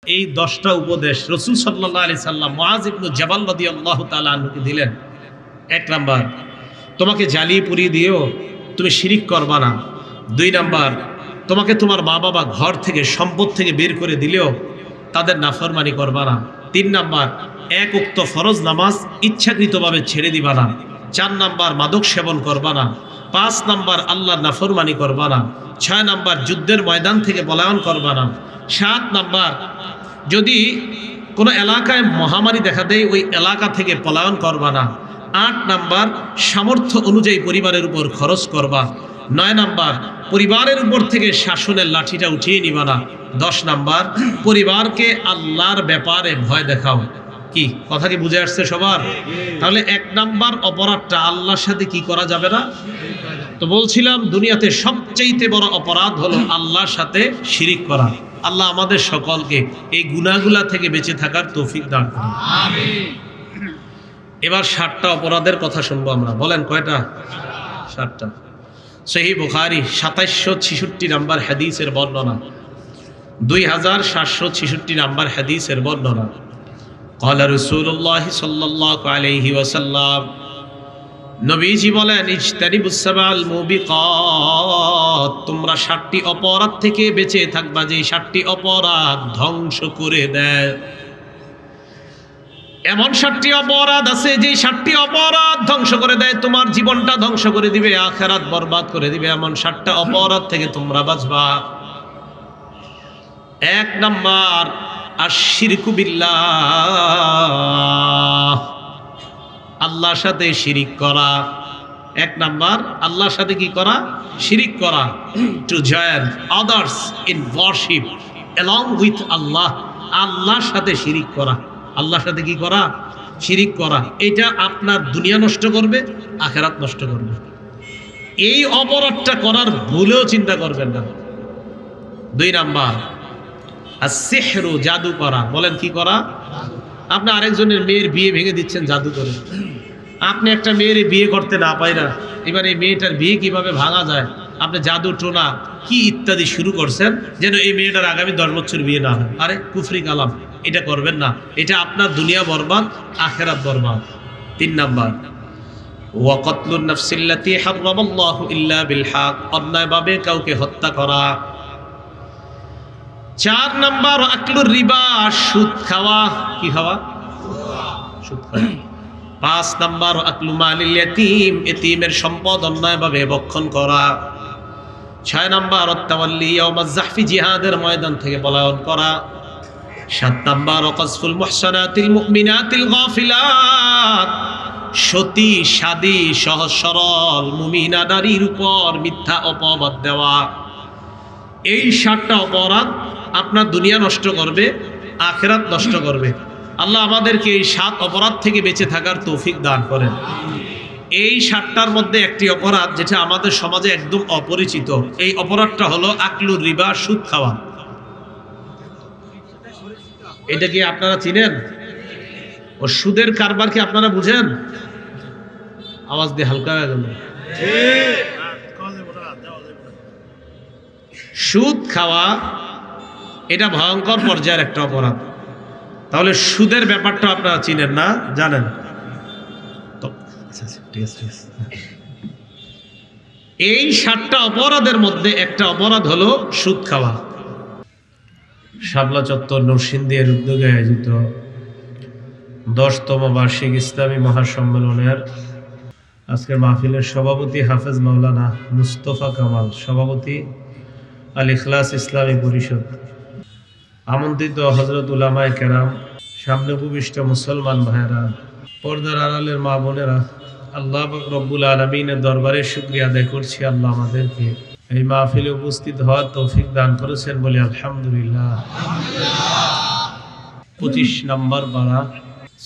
এই 10টা উপদেশ রাসূল সাল্লাল্লাহু আলাইহি সাল্লাম মুআয ইবনে জাবাল রাদিয়াল্লাহু তাআলা আনহুকে দিলেন। 1 নাম্বার, তোমাকে জ্বালিয়ে পুড়িয়ে দিও, তুমি শিরিক করবা না। 2 নাম্বার, তোমাকে তোমার মা বাবা ঘর থেকে সম্পদ থেকে বের করে দিলেও তাদের নাফরমানি করবা না। 3 নাম্বার, এক ওয়াক্ত ফরজ নামাজ ইচ্ছাকৃতভাবে ছেড়ে দিবা না। 4 নাম্বার, মাদক সেবন করবা না। 5 নাম্বার, আল্লাহর নাফরমানি করবা না। 6 নাম্বার, যুদ্ধের ময়দান থেকে পলায়ন করবা না। 7 নাম্বার, যদি কোনো এলাকায় মহামারী দেখা দেয় ওই এলাকা থেকে পলায়ন করবা না। 8 নাম্বার, সামর্থ্য অনুযায়ী পরিবারের উপর খরচ করবা। 9 নাম্বার, পরিবারের উপর থেকে শাসনের লাঠিটা উঠিয়ে নিবা না। 10 নাম্বার, পরিবারকে আল্লাহর ব্যাপারে ভয় দেখাও। কি কথা কি বুঝে আসছে সবার? তাহলে 1 নাম্বার অপরাধটা আল্লাহর সাথে কি করা যাবে না। তো বলছিলাম দুনিয়াতে সবচেয়ে বড় অপরাধ হলো আল্লাহর সাথে শিরিক করা। আল্লাহ আমাদের সকলকে এই গুনাহগুলা থেকে বেঁচে থাকার তৌফিক দান করুন, আমিন। এবার 7টা অপরাধের কথা শুনবো আমরা। বলেন কয়টা? 7টা। সহিহ বুখারী 2766 নাম্বার হাদিসের বর্ণনা, 2766 নাম্বার হাদিসের বর্ণনা। ক্বালা রাসূলুল্লাহ সাল্লাল্লাহু আলাইহি ওয়াসাল্লাম, নবীজি বলেন, ইজতানিবুস সাবাল মুবিকাত, তোমরা 7টি অপরাধ থেকে বেঁচে থাকবা যে 7টি অপরাধ ধ্বংস করে দেয়। এমন 7টি অপরাধ আছে যে 7টি অপরাধ ধ্বংস করে দেয়, তোমার জীবনটা ধ্বংস করে দিবে, আখিরাত বরবাদ করে দিবে। এমন 7টা অপরাধ থেকে তোমরা বাঁচবা। 1 নাম্বার, আশশিরকু বিল্লাহ, আল্লাহর সাথে শিরিক করা। 1 নাম্বার, আল্লাহর সাথে কি করা? শিরিক করা। To join others in worship along with Allah, আল্লাহর সাথে শিরিক করা। আল্লাহর সাথে কি করা? শিরিক করা। এটা আপনার দুনিয়া নষ্ট করবে, আখিরাত নষ্ট করবে। এই অপরাধটা করার ভুলেও চিন্তা করবেন না। 2 নাম্বার, আসসিহরু, জাদু করা। বলেন কি করা? আপনি আরেকজনের মেয়ের বিয়ে ভেঙে দিচ্ছেন জাদু করে। আপনি একটা মেয়ের বিয়ে করতে না পাইরা এবার এই মেয়েটার বিয়ে কিভাবে ভাঙা যায় আপনি জাদু টোনা কি ইত্যাদি শুরু করছেন, যেন এই মেয়েটার আগামী 10 বছর বিয়ে না হয়। আরে কুফরি কালাম, এটা করবেন না। এটা আপনার দুনিয়া বরবাদ, আখিরাত বরবাদ। 3 নাম্বার, ওয়া কতলুন নাফসিল্লাতী হারামাল্লাহু ইল্লা বিল হক, অন্যায়ভাবে কাউকে হত্যা করা। 4 নাম্বার, আকলুর রিবা, সুদ খাওয়া। কি খাওয়া? সুদ খাওয়া। 5 নাম্বার, আকলু মালিল ইয়াতীম, এতিমের সম্পদ অন্যায়ভাবে ভক্ষণ করা। 6 নাম্বার, আত-তাওয়াল্লি ইয়াউমাজ যাহফি, জিহাদের ময়দান থেকে পলায়ন করা। 7 নাম্বার, ওয়াকযফুল মুহসানাতিল মুমিনাতিল গাফিলাত, সতী সাদী সহজ সরল মুমিনা নারীর উপর মিথ্যা অপবাদ দেওয়া। এই 7টা অপরাধ আপনার দুনিয়া নষ্ট করবে, আখিরাত নষ্ট করবে। আল্লাহ আমাদেরকে এই 7 অপরাধ থেকে বেঁচে থাকার তৌফিক দান করেন। এই 7টার মধ্যে একটি অপরাধ যেটা আমাদের সমাজে একদম অপরিচিত, এই অপরাধটা হলো আকলুর রিবা, সুদ খাওয়া। এটা কি আপনারা চিনেন? ও সুদের কারবার কি আপনারা বুঝেন? আওয়াজ দিয়ে হালকা হয়ে গেল। সুদ খাওয়া এটা ভয়ঙ্কর পর্যায়ের একটা অপরাধ। তাহলে সুদের ব্যাপারটা আপনারা চিনেন না, জানেন তো? এই 7টা অপরাধের মধ্যে একটা অপরাধ হলো সুদ খাওয়া। শাপলা চত্বর নরসিংদীর উদ্যোগে আয়োজিত 10তম বার্ষিক ইসলামী মহাসম্মেলনের আজকের মাহফিলের সভাপতি হাফেজ মাওলানা মুস্তফা কামাল, সভাপতি আল ইখলাস ইসলামী পরিষদ, আমন্ত্রিত হযরত উলামায়ে কেরাম, সামনে উপবিষ্ট মুসলমান ভাইয়েরা, পর্দার আড়ালের মা বোনেরা, আল্লাহ পাক রব্বুল আলামিনের দরবারে শুকরিয়া আদায় করছি আল্লাহ আমাদেরকে এই মাহফিলে উপস্থিত হওয়ার তৌফিক দান করেছেন বলে আলহামদুলিল্লাহ। 25 নম্বর পারা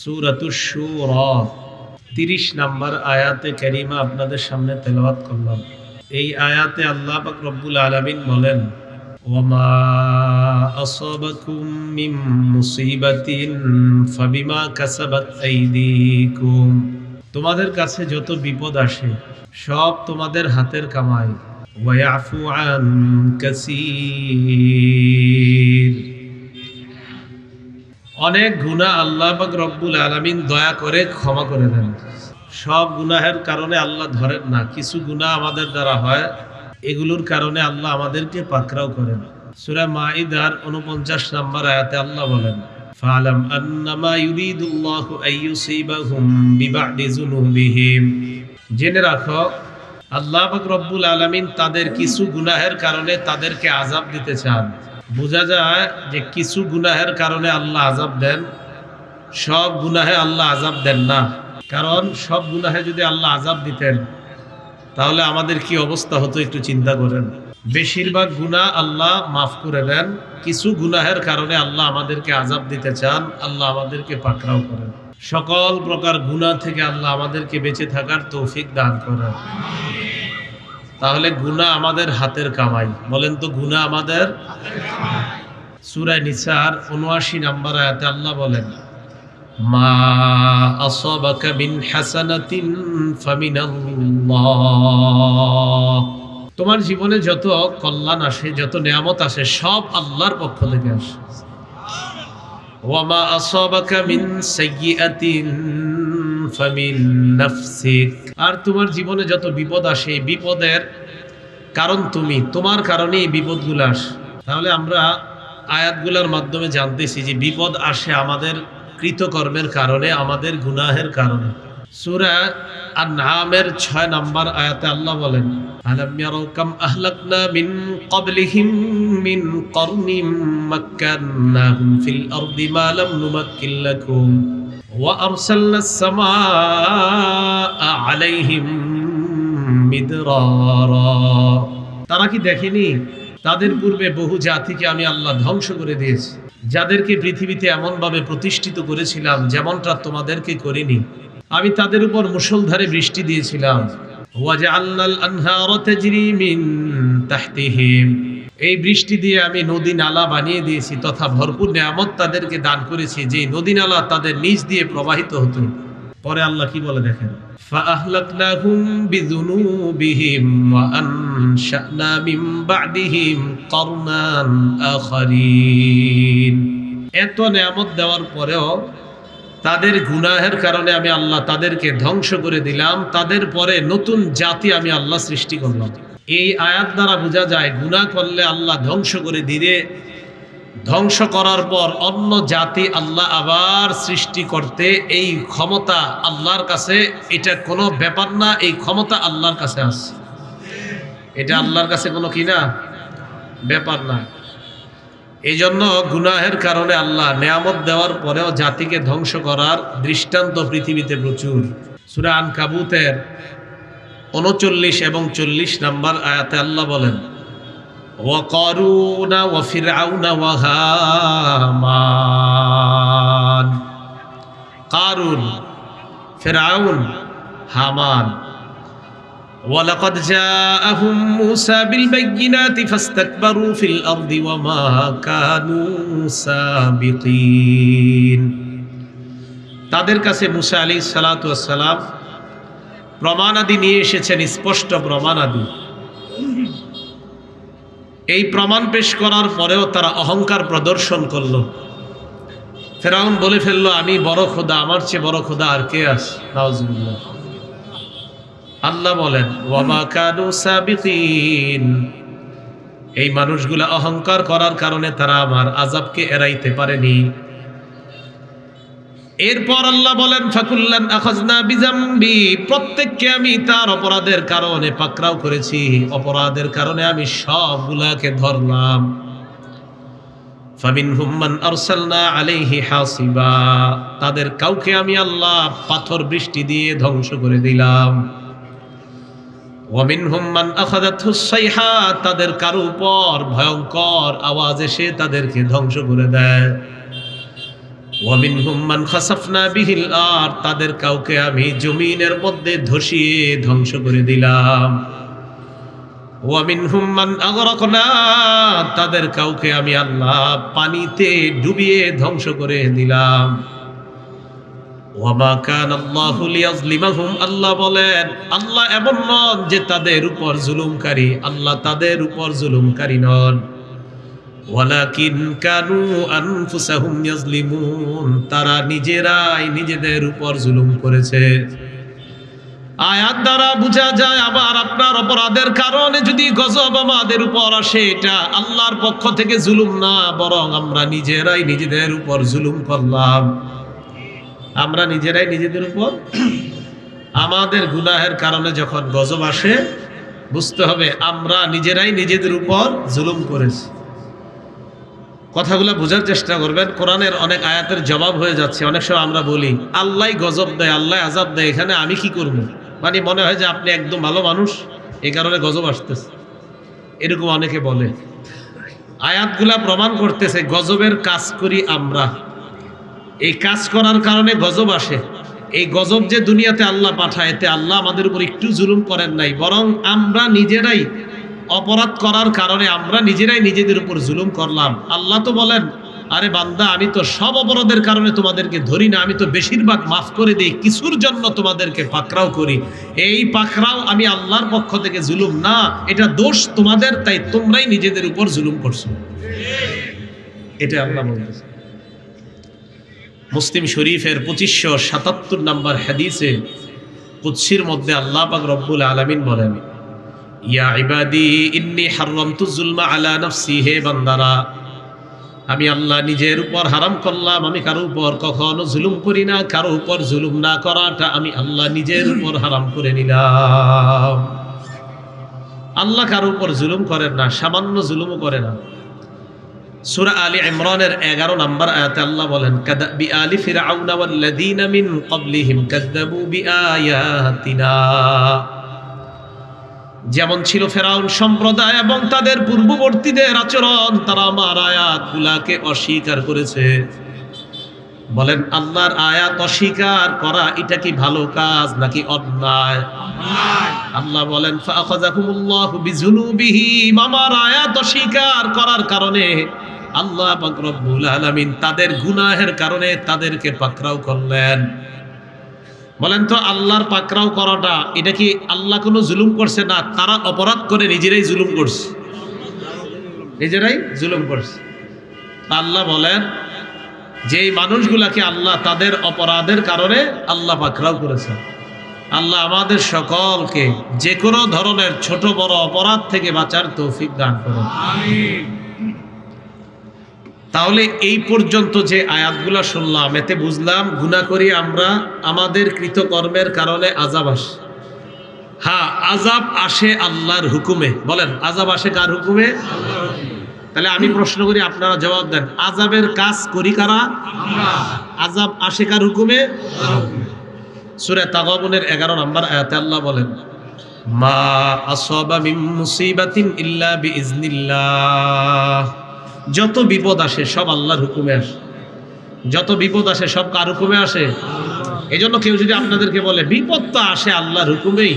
সূরাতুশ শুরা 30 নম্বর আয়াতে কারিমা আপনাদের সামনে তেলাওয়াত করলাম। এই আয়াতে আল্লাহ পাক রব্বুল আলামিন বলেন, ওয়ামা আসাবাকুম মিন মুসিবাতিন ফাবিমা কাসাবাত আইদিকুম, তোমাদের কাছে যত বিপদ আসে সব তোমাদের হাতের কামাই। ওয়ায়াফু আন কাসীর, অনেক গুনাহ আল্লাহ পাক রব্বুল আলামিন দয়া করে ক্ষমা করে দেন। সব গুনাহের কারণে আল্লাহ ধরেন না, কিছু গুনাহ আমাদের দ্বারা হয়, এগুলোর কারণে আল্লাহ আমাদেরকে পাকড়াও করেন। সূরা মাইদার 49 নম্বর আয়াতে আল্লাহ বলেন, ফালাম আন্নামা ইউরিদুল্লাহু আইয়ুসিবাহুম বিবাদি যুনুবিহিম, জেনে রাখো আল্লাহ পাক রব্বুল আলামিন তাদের কিছু গুনাহের কারণে তাদেরকে আযাব দিতে চান। বোঝা যায় যে কিছু গুনাহের কারণে আল্লাহ আযাব দেন, সব গুনাহে আল্লাহ আযাব দেন না। কারণ সব গুনাহে যদি আল্লাহ আযাব দিতেন তাহলে আমাদের কি অবস্থা হতো একটু চিন্তা করেন। বেশিরভাগ গুনাহ আল্লাহ মাফ করে দেন, কিছু গুনাহের কারণে আল্লাহ আমাদেরকে আযাব দিতে চান, আল্লাহ আমাদেরকে পাকড়াও করেন। সকল প্রকার গুনাহ থেকে আল্লাহ আমাদেরকে বেঁচে থাকার তৌফিক দান করেন। তাহলে গুনাহ আমাদের হাতের কামাই, বলেন তো গুনাহ আমাদের সূরা নিসার ৭৯ নম্বর আয়াতে আল্লাহ বলেন, মা আসাবাকা মিন হাসানাতিন ফামিনাল্লাহ, তোমার জীবনে যত কল্যাণ আসে, যত নিয়ামত আসে, সব আল্লাহর পক্ষ থেকে আসে। ওয়া মা আসাবাকা মিন সাইয়্যাতিন ফামিন নাফসিক, আর তোমার জীবনে যত বিপদ আসে, বিপদের কারণ তুমি, তোমার কারণেই বিপদগুলো আসে। তাহলে আমরা আয়াতগুলোর মাধ্যমে জানতেছি যে বিপদ আসে আমাদের কৃতকর্মের কারণে, আমাদের গুনাহের কারণে। সূরা আন-নামের ৬ নম্বর আয়াতে আল্লাহ বলেন, আলাম ইয়ারাউ কাম আহলাকনা মিন ক্বাবলিহিম মিন করনিম মাক্কান্নাহুম ফিল আরদি মা লাম নুমাক্কিন লাকুম ওয়া আরসালনাস সামাআ আলাইহিম মিদরারা, তারা কি দেখেনি তাদের পূর্বে বহু জাতিকে আমি আল্লাহ ধ্বংস করে দিয়েছি, যাদেরকে পৃথিবীতে এমনভাবে প্রতিষ্ঠিত করেছিলাম যেমনটা তোমাদেরকে করিনি। আমি তাদের উপর মুষলধারে বৃষ্টি দিয়েছিলাম। ওয়াজআলনাল আনহারা তাজরি মিন তাহতিহিম, এই বৃষ্টি দিয়ে আমি নদী নালা বানিয়ে দিয়েছি তথা ভরপুর নিয়ামত তাদেরকে দান করেছি, যে নদী নালা তাদের নিচ দিয়ে প্রবাহিত হতো। পরে আল্লাহ কি বলে দেখেন, ফাআহলাকনাহুম বিযুনুবিহিম ওয়া আনশা'না মিন বা'দিহিম করনান আখারিন, এত নিয়ামত দেওয়ার পরেও তাদের গুনাহের কারণে আমি আল্লাহ তাদেরকে ধ্বংস করে দিলাম, তাদের পরে নতুন জাতি আমি আল্লাহ সৃষ্টি করলাম। এই আয়াত দ্বারা বোঝা যায় গুনাহ করলে আল্লাহ ধ্বংস করে দিলে, ধ্বংস করার পর অন্য জাতি আল্লাহ আবার সৃষ্টি করতে এই ক্ষমতা আল্লাহর কাছে, এটা কোনো ব্যাপার না, এই ক্ষমতা আল্লাহর কাছে আছে। এটা আল্লাহর কাছে কোনো কি না ব্যাপার না। এই জন্য গুনাহের কারণে আল্লাহ নিয়ামত দেওয়ার পরেও জাতিকে ধ্বংস করার দৃষ্টান্ত পৃথিবীতে প্রচুর। সূরা আনকাবুতের ৩৯ এবং ৪০ নম্বর আয়াতে আল্লাহ বলেন, ওয়া কারুনা ওয়া ফিরআউনা ওয়া হামান, কারুন, ফিরআউন, হামান। ওয়ালাকাদ জাআহুম মূসা বিল বাইয়িনাতি ফাস্তাকবারু ফিল আরদি ওয়া মা কানু সাবিকিন, তাদের কাছে মূসা আলাইহিস সালাতু ওয়াস সালাম প্রমাণাদি নিয়ে এসেছেন, স্পষ্ট প্রমাণাদি। এই প্রমাণ পেশ করার পরেও তারা অহংকার প্রদর্শন করল। ফেরাউন বলে ফেললো, আমি বড় খোদা, আমার চেয়ে বড় খোদা আর কে আছে? নাউজুবিল্লাহ। আল্লাহ বলেন, ওয়া মা কানু সাবিকিন, এই মানুষগুলা অহংকার করার কারণে তারা আমার আযাবকে এড়াইতে পারেনি। এরপর আল্লাহ বলেন, ফাকুল্লান আখাযনা বিযামবি, প্রত্যেককে আমি তার অপরাধের কারণে পাকড়াও করেছি, অপরাধের কারণে আমি সবগুলাকে ধরলাম। ফামিনহুম মান আরসালনা আলাইহি হাসিবা, তাদের কাউকে আমি আল্লাহ পাথর বৃষ্টি দিয়ে ধ্বংস করে দিলাম। ওয়া মিনহুম মান আখাযাতহুস সাইহা, তাদের কারো উপর ভয়ঙ্কর আওয়াজ এসে তাদেরকে ধ্বংস করে দেয়। ওয়া মিনহুম মান খাসাফনা বিহিল আরদ, তাদের কাউকে আমি জমিনের মধ্যে ধসিয়ে ধ্বংস করে দিলাম। ওয়া মিনহুম মান আগরাকনা, তাদের কাউকে আমি আল্লাহ পানিতে ডুবিয়ে ধ্বংস করে দিলাম। ওয়া মা কানা আল্লাহু লিয়াযলিমাহুম, আল্লাহ বলেন, আল্লাহ এমন নন যে তাদের উপর জুলুমকারী, আল্লাহ তাদের উপর জুলুমকারী নন। ওয়ালাকিন কানু আনফুসাহুম ইয়াজলিমুন, তারা নিজেরাই নিজেদের উপর জুলুম করেছে। আয়াত দ্বারা বোঝা যায় আবার আপনার অপরাধের কারণে যদি গজব আমাদের উপর আসে, এটা আল্লাহর পক্ষ থেকে জুলুম না, বরং আমরা নিজেরাই নিজেদের উপর জুলুম করলাম। আমরা নিজেরাই নিজেদের উপর, আমাদের গুনাহের কারণে যখন গজব আসে বুঝতে হবে আমরা নিজেরাই নিজেদের উপর জুলুম করেছি। কথাগুলো বোঝার চেষ্টা করবেন। কোরআনের অনেক আয়াতের জবাব হয়ে যাচ্ছে। অনেক সময় আমরা বলি আল্লাহ গজব দেয়, আল্লাহ আযাব দেয়, এখানে আমি কি করব? মানে মনে হয় যে আপনি একদম ভালো মানুষ, এই কারণে গজব আসতেছে, এরকম অনেকে বলে। আয়াতগুলা প্রমাণ করতেছে গজবের কাজ করি আমরা, এই কাজ করার কারণে গজব আসে। এই গজব যে দুনিয়াতে আল্লাহ পাঠায়, এতে আল্লাহ আমাদের উপর একটু জুলুম করেন নাই, বরং আমরা নিজেরাই অপরাধ করার কারণে আমরা নিজেরাই নিজেদের উপর জুলুম করলাম। আল্লাহ তো বলেন, আরে বান্দা আমি তো সব অপরাধের কারণে তোমাদেরকে ধরি না, আমি তো বেশিরভাগ মাফ করে দিই, কিছুর জন্য তোমাদেরকে পাকড়াও করি। এই পাকড়াও আমি আল্লাহর পক্ষ থেকে জুলুম না, এটা দোষ তোমাদের, তাই তোমরাই নিজেদের উপর জুলুম করছো। এটা আল্লাহ বলতেছে। মুসলিম শরীফের 2577 নম্বর হাদিসে কুদসির মধ্যে আল্লাহ পাক রব্বুল আলামিন বলেন, ইয়া ইবাদি ইন্নী হারামতু যুলমা আলা নাফসি, হে বান্দারা আমি আল্লাহ নিজের উপর হারাম করলাম, আমি কারো উপর কখনো জুলুম করি না, কারো উপর জুলুম না করাটা আমি আল্লাহ নিজের উপর হারাম করে নিলাম। আল্লাহ কারো উপর জুলুম করেন না, সামান্য জুলুমও করে না। সূরা আলী ইমরানের 11 নম্বর আয়াতে আল্লাহ বলেন, কাদাবি আলি ফিরআউনা ওয়াল্লাযীনা মিন ক্বাবলিহিম কাযযাবু বিআয়াতিনা, যেমন ছিল ফেরাউন সম্প্রদায় এবং তাদের পূর্ববর্তীদের আচরণ, তারা আমার আয়াতগুলোকে অস্বীকার করেছে। বলেন আল্লাহর আয়াত অস্বীকার করা এটা কি ভালো কাজ নাকি অন্যায়? আল্লাহ বলেন ফাআখাযাহুমুল্লাহু বিযুনুবিহিম, আমার আয়াত অস্বীকার করার কারণে আল্লাহ পাক রব্বুল আলামিন তাদের গুনাহের কারণে তাদেরকে পাকড়াও করলেন। বলেন তো আল্লাহর পাকড়াও করাটা এটা কি আল্লাহ কোনো জুলুম করছে? না, তারা অপরাধ করে নিজেরাই জুলুম করছে, নিজেরাই জুলুম করছে। আল্লাহ বলেন যে এই মানুষগুলাকে আল্লাহ তাদের অপরাধের কারণে আল্লাহ পাকড়াও করেছে। আল্লাহ আমাদের সকলকে যে কোনো ধরনের ছোট বড় অপরাধ থেকে বাঁচার তৌফিক দান করুন, আমিন। তাহলে এই পর্যন্ত যে আয়াতগুলা শুনলাম, এতে বুঝলাম গুনাহ করি আমরা, আমাদের কৃতকর্মের কারণে আযাব আসে। হ্যাঁ, আযাব আসে আল্লাহর হুকুমে। বলেন আযাব আসে কার হুকুমে? আল্লাহর হুকুমে। তাহলে আমি প্রশ্ন করি, আপনারা জবাব দেন, আযাবের কাজ করি কারা? আমরা। আযাব আসে কার হুকুমে? আল্লাহর হুকুমে। সূরা তাগাবুনের 11 নম্বর আয়াতে আল্লাহ বলেন, মা আসাবা মিন মুসিবাতিন ইল্লা বিইজনিল্লাহ, যত বিপদ আসে সব আল্লাহর হুকুমে আসে। যত বিপদ আসে সব কার হুকুমে আসে? এই জন্য কেউ যদি আপনাদেরকে বলে বিপদ তো আসে আল্লাহর হুকুমেই,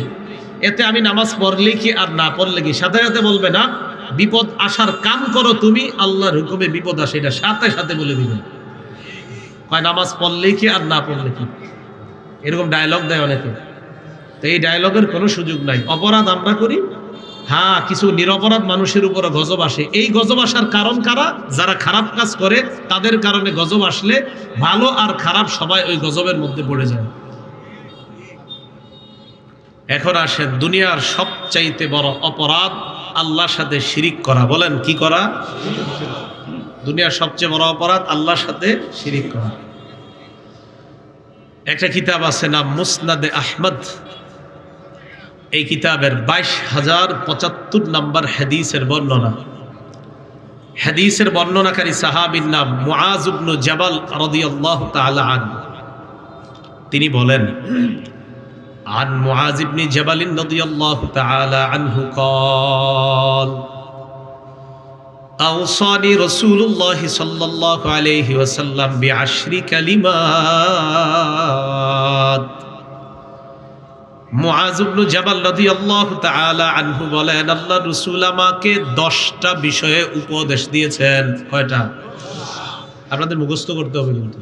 এতে আমি নামাজ পড়লে কি আর না পড়লে কি, সাথে সাথে বলবে না বিপদ আসার কাম করো তুমি, আল্লাহর হুকুমে বিপদ আসে, এটা সাথে সাথে বলে দিবেন। হয় নামাজ পড়লে কি আর না পড়লে কি, এরকম ডায়লগ দেয় অনেকে। তো এই ডায়লগের কোনো সুযোগ নাই। অপরাধ আমরা করি, হ্যাঁ কিছু নিরপরাধ মানুষের উপরে গজব আসে। এই গজব আসার কারণ কারা? যারা খারাপ কাজ করে তাদের কারণে গজব আসলে ভালো আর খারাপ সবাই ওই গজবের মধ্যে পড়ে যায়। এখন আসেন, দুনিয়ার সবচাইতে বড় অপরাধ আল্লাহর সাথে শিরিক করা। বলেন কি করা? দুনিয়ার সবচেয়ে বড় অপরাধ আল্লাহর সাথে শিরিক করা। একটা কিতাব আছে নাম মুসনাদে আহমদ, এই কিতাবের 22,075 নম্বর হাদিসের বর্ণনা। হাদিসের বর্ণনাকারী সাহাবীর নাম মুআজ ইবনে জাবাল রাদিয়াল্লাহু তাআলা আনহু। তিনি বলেন, আন মুআজ ইবনে জাবাল রাদিয়াল্লাহু তাআলা আনহু قال أوصاني رسول الله صلى الله عليه وسلم ب10 كلمات। মুআজ ইবনে জাবাল রাদিয়াল্লাহু তাআলা আনহু বলেন, আল্লাহর রাসূল আমাকে 10টা বিষয়ে উপদেশ দিয়েছেন। কয়টা? আপনাদের মুখস্থ করতে হবে কিন্তু।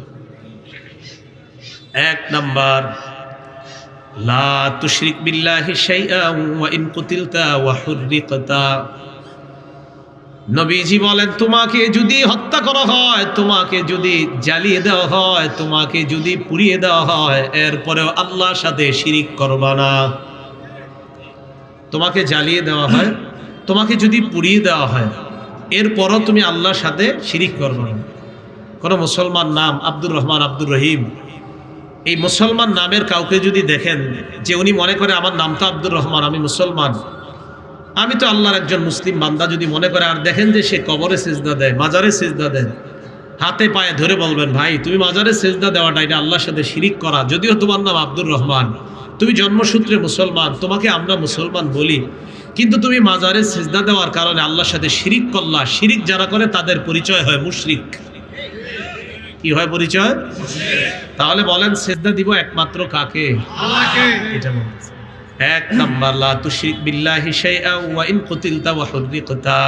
1 নাম্বার, লা তুশরিক বিল্লাহি শাইআন ওয়া ইন কুতিলতা ওয়া হুররিকতা নবীজি বলেন, তোমাকে যদি হত্যা করা হয়, তোমাকে যদি জ্বালিয়ে দেওয়া হয়, তোমাকে যদি পুড়িয়ে দেওয়া হয়, এরপরেও আল্লাহর সাথে শিরিক করবা না। তোমাকে জ্বালিয়ে দেওয়া হয়, তোমাকে যদি পুড়িয়ে দেওয়া হয়, এরপরও তুমি আল্লাহর সাথে শিরিক করবা না। কোনো মুসলমান নাম আব্দুর রহমান, আব্দুর রহিম, এই মুসলমান নামের কাউকে যদি দেখেন যে উনি মনে করে আমার নাম তো আব্দুর রহমান, আমি মুসলমান, আমি তো আল্লাহর একজন মুসলিম বান্দা যদি মনে করে, আর দেখেন যে সে কবরে সিজদা দেয়, মাজারে সিজদা দেয়, হাতে পায়ে ধরে বলবেন, ভাই তুমি মাজারে সিজদা দেওয়াটা এটা আল্লাহর সাথে শিরিক করা। যদিও তোমার নাম আব্দুর রহমান, তুমি জন্মসূত্রে মুসলমান, তোমাকে আমরা মুসলমান বলি, কিন্তু তুমি মাজারে সিজদা দেওয়ার কারণে আল্লাহর সাথে শিরিক করলা। শিরিক যারা করে তাদের পরিচয় হয় মুশরিক। কি হয় পরিচয়? তাহলে বলেন সিজদা দিব একমাত্র কাকে? আল্লাহকে। এটা বলতেছে এক নাম্বার, লা তুশরিক বিল্লাহি শাইআ ওয়া ইন কুতিলতা ওয়া হুররিকতা।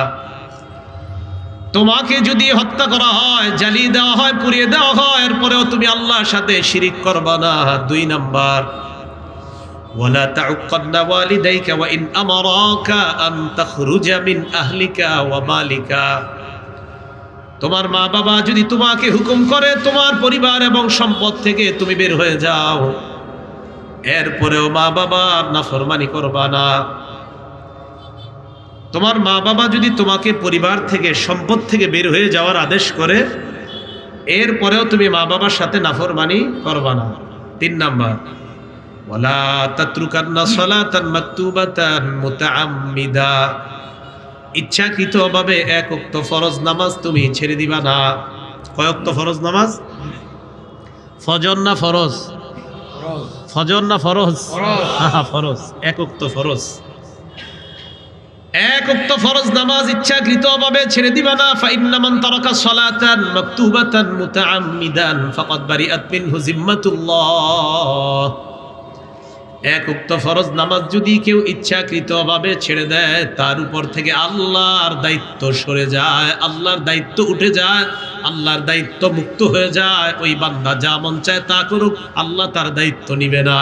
তোমাকে যদি হত্যা করা হয়, জ্বালিয়ে দেওয়া হয়, পুড়িয়ে দেওয়া হয়, এরপরেও তুমি আল্লাহর সাথে শিরিক করবা না। দুই নাম্বার, ওয়ালা তাউক্কান্না ওয়ালিদাইকা ওয়া ইন আমারাকা আন তাখরুজা মিন আহলিকা ওয়া মালিকা। তোমার মা বাবা যদি তোমাকে হুকুম করে তোমার পরিবার এবং সম্পদ থেকে তুমি বের হয়ে যাও, এরপরেও মা বাবার নাফরমানি করবা না। তোমার মা বাবা যদি তোমাকে পরিবার থেকে, সম্পদ থেকে বের হয়ে যাওয়ার আদেশ করে, এরপরেও তুমি মা বাবার সাথে নাফরমানি করবা না। তিন নাম্বার, ওয়ালা তাতরুকান্না সালাতান মাকতুবাতান মুতাআম্মিদা। ইচ্ছাকৃতভাবে এক ওয়াক্ত ফরজ নামাজ তুমি ছেড়ে দিবা না। কয় ওয়াক্ত ফরজ নামাজ? ফজর না ফরজ? ফজর না ফরজ? ফরজ, এক ওয়াক্ত ফরজ। এক ওয়াক্ত ফরজ নামাজ ইচ্ছাকৃতভাবে ছেড়ে দিবা না। ফাইন্না মান তারাকা সালাতান মাকতুবাতান মুতাআম্মিদান ফাকাদ বারিআত মিনহু জিম্মাতুল্লাহ। এক উক্ত ফরজ নামাজ যদি কেউ ইচ্ছাকৃতভাবে ছেড়ে দেয়, তার উপর থেকে আল্লাহর দায়িত্ব সরে যায়, আল্লাহর দায়িত্ব উঠে যায়, আল্লাহর দায়িত্ব মুক্ত হয়ে যায়। ওই বান্দা যা মন চায় তা করুক, আল্লাহ তার দায়িত্ব নিবে না।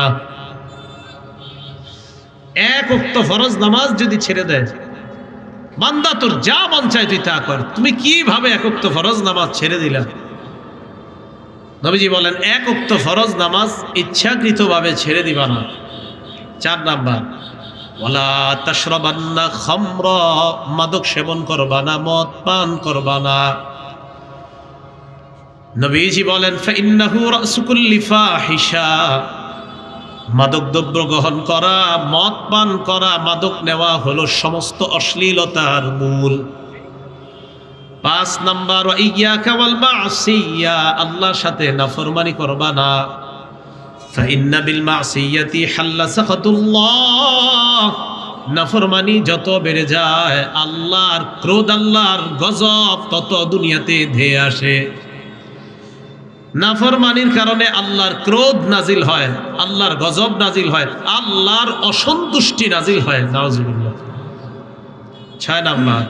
এক উক্ত ফরজ নামাজ যদি ছেড়ে দেয়, বান্দা তোর যা মন চায় তুই তা কর, তুমি কিভাবে এক উক্ত ফরজ নামাজ ছেড়ে দিলা? নবীজি বলেন, এক উক্ত ফরজ নামাজ ইচ্ছাকৃতভাবে ছেড়ে দিবা না। চার নাম্বার, ওয়ালা তাশরাবান্না খামরা। মাদক সেবন করবা না, মদ পান করবা না। নবীজি বলেন, ফাইন্নাহু রাসু কুল্লি ফাহিশা। মাদক দ্রব্য গ্রহণ করা, মদ পান করা, মাদক নেওয়া হলো সমস্ত অশ্লীলতার মূল। পাঁচ নাম্বার, ইয়াকা ওয়াল মাসিয়া। আল্লাহর সাথে নাফরমানি করবা না। ফাইন্না বিল মাসিয়াতি হাল্লা সাখাতুল্লাহ। নাফরমানি যত বেড়ে যায়, আল্লাহর ক্রোধ, আল্লাহর গজব তত দুনিয়াতে ধেয়ে আসে। নাফরমানির কারণে আল্লাহর ক্রোধ নাজিল হয়, আল্লাহর গজব নাজিল হয়, আল্লাহর অসন্তুষ্টি নাজিল হয়। নাউজুবিল্লাহ। ছয় নাম্বার,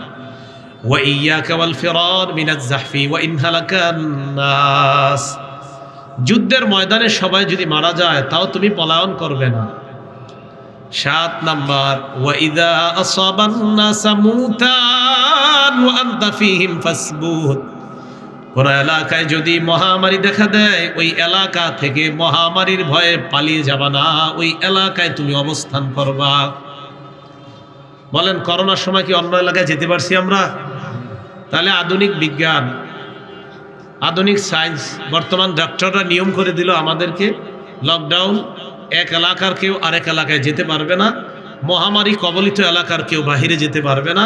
ওয়া ইয়াকা ওয়াল ফিরার মিনাজ জাহফি ওয়া ইন হালাকান নাস। যুদ্ধের ময়দানে সবাই যদি মারা যায়, তাও তুমি পলায়ন করবে না। সাত নাম্বার, ওয়া ইযা আসাবান নাস মুতান ওয়া আনতা ফীহিম ফাসবুত। কোন এলাকায় যদি মহামারী দেখা দেয়, ওই এলাকা থেকে মহামারীর ভয়ে পালিয়ে যাবা না, ওই এলাকায় তুমি অবস্থান করবা। বলেন, করোনার সময় কি অন্য এলাকায় যেতে পারছি আমরা? তাহলে আধুনিক বিজ্ঞান, আধুনিক সায়েন্স, বর্তমান ডক্টররা নিয়ম করে দিল আমাদেরকে লকডাউন। এক এলাকার কেউ আরেক এলাকায় যেতে পারবে না, মহামারী কবলিত এলাকার কেউ বাহিরে যেতে পারবে না,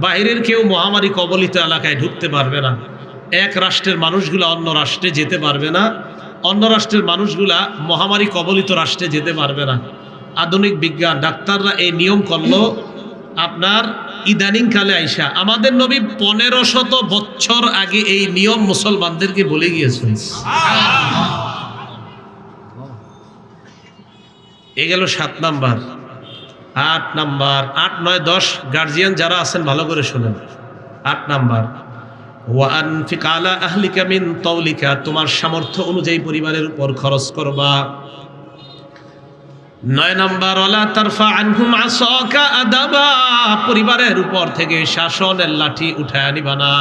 বাহিরের কেউ মহামারী কবলিত এলাকায় ঢুকতে পারবে না। এক রাষ্ট্রের মানুষগুলা অন্য রাষ্ট্রে যেতে পারবে না, অন্য রাষ্ট্রের মানুষগুলা মহামারী কবলিত রাষ্ট্রে যেতে পারবে না। আধুনিক বিজ্ঞান, ডাক্তাররা এই নিয়ম করলো আপনার ইদানিং কালে আইসা। আমাদের নবী 1500 বছর আগে এই নিয়ম মুসলমানদেরকে বলে গিয়েছেন। এ গেল 7 নাম্বার। 8 নাম্বার, 8, 9, 10 গার্জিয়ান যারা আছেন ভালো করে শুনেন। 8 নাম্বার, ওয়া আনফিক আলা আহলিকা মিন তাওলিকা। তোমার সামর্থ্য অনুযায়ী পরিবারের উপর খরচ করবা। 9 নাম্বার ওয়ালা তারফা আনহুম আসাকা আদাবা, পরিবারের উপর থেকে শাসনের লাঠি উঠায় নিবা না।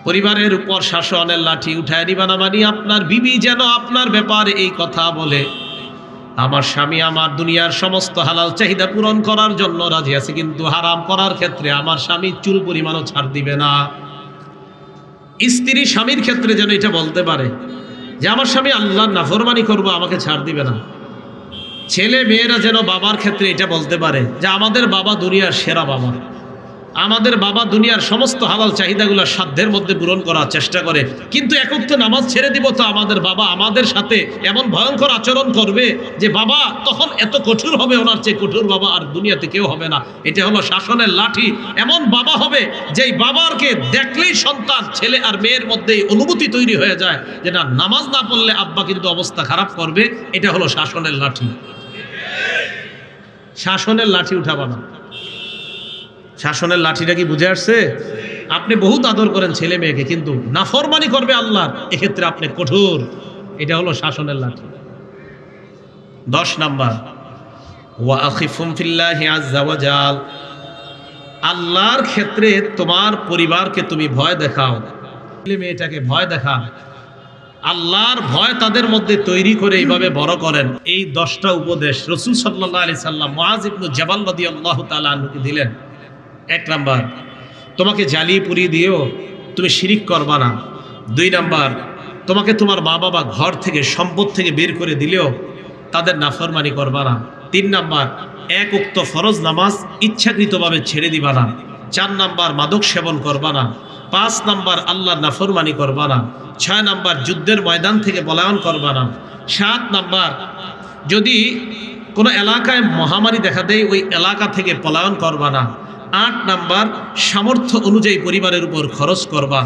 পরিবারের উপর শাসনের লাঠি উঠায় নিবা না মানে আপনার বিবি যেন আপনার ব্যাপারে এই কথা বলে, আমার স্বামী আমার দুনিয়ার সমস্ত হালাল চাহিদা পূরণ করার জন্য রাজি আছে, কিন্তু হারাম করার ক্ষেত্রে আমার স্বামী চুল পরিমাণও ছাড় দিবে না। স্ত্রী স্বামীর ক্ষেত্রে যেন এটা বলতে পারে যে আমার স্বামী আল্লাহর নাফরমানি করবো, আমাকে ছাড় দিবে না। ছেলে মেয়েরা যেন বাবার ক্ষেত্রে এটা বলতে পারে যে আমাদের বাবা দুনিয়ার সেরা বাবা, আমাদের বাবা দুনিয়ার সমস্ত হালাল চাহিদাগুলো সাধ্যের মধ্যে পূরণ করার চেষ্টা করে, কিন্তু একক তো নামাজ ছেড়ে দিব তো আমাদের বাবা আমাদের সাথে এমন ভয়ঙ্কর আচরণ করবে যে বাবা তখন এত কঠোর হবে, ওনার চেয়ে কঠোর বাবা আর দুনিয়াতে কেউ হবে না। এটা হলো শাসনের লাঠি। এমন বাবা হবে যেই বাবাকে দেখলেই সন্তান ছেলে আর মেয়ের মধ্যে অনুভূতি তৈরি হয়ে যায় যে না, নামাজ না পড়লে আব্বা কিন্তু অবস্থা খারাপ করবে। এটা হলো শাসনের লাঠি। শাসনের লাঠি উঠাবা না। শাসনের লাঠিটা কি বুঝে আসছে? আপনি বহুত আদর করেন ছেলে মেয়েকে, কিন্তু নাফরমানি করবে আল্লাহ, এক্ষেত্রে আপনি কঠোর। এটা হলো শাসনের লাঠি। 10 নাম্বার ওয়া আখিফুম ফিল্লাহি আযজা ওয়া জাল, আল্লাহর ক্ষেত্রে তোমার পরিবারকে তুমি ভয় দেখাও, ছেলে মেয়েটাকে ভয় দেখাও, আল্লাহর ভয় তাদের মধ্যে তৈরি করে এইভাবে বড় করেন। এই 10টা উপদেশ রাসূল সাল্লাল্লাহু আলাইহি সাল্লাম মুআয ইবনে জাবাল রাদিয়াল্লাহু তাআলা আনহুকে দিলেন। 1 নাম্বার, তোমাকে জ্বালিয়ে পুড়িয়ে দিয়েও তুমি শিরিক করবা না। 2 নাম্বার, তোমাকে তোমার মা বাবা ঘর থেকে সম্পদ থেকে বের করে দিলেও তাদের নাফরমানি করবা না। 3 নাম্বার, এক উক্ত ফরজ নামাজ ইচ্ছাকৃতভাবে ছেড়ে দিবা না। 4 নাম্বার, মাদক সেবন করবা না। 5 নাম্বার, আল্লাহর নাফরমানি করবা না। 6 নাম্বার, যুদ্ধের ময়দান থেকে পলায়ন করবা না। 7 নাম্বার, যদি কোনো এলাকায় মহামারী দেখা দেয় ওই এলাকা থেকে পলায়ন করবা না। 8 নাম্বার, সামর্থ্য অনুযায়ী পরিবারের উপর খরচ করবা।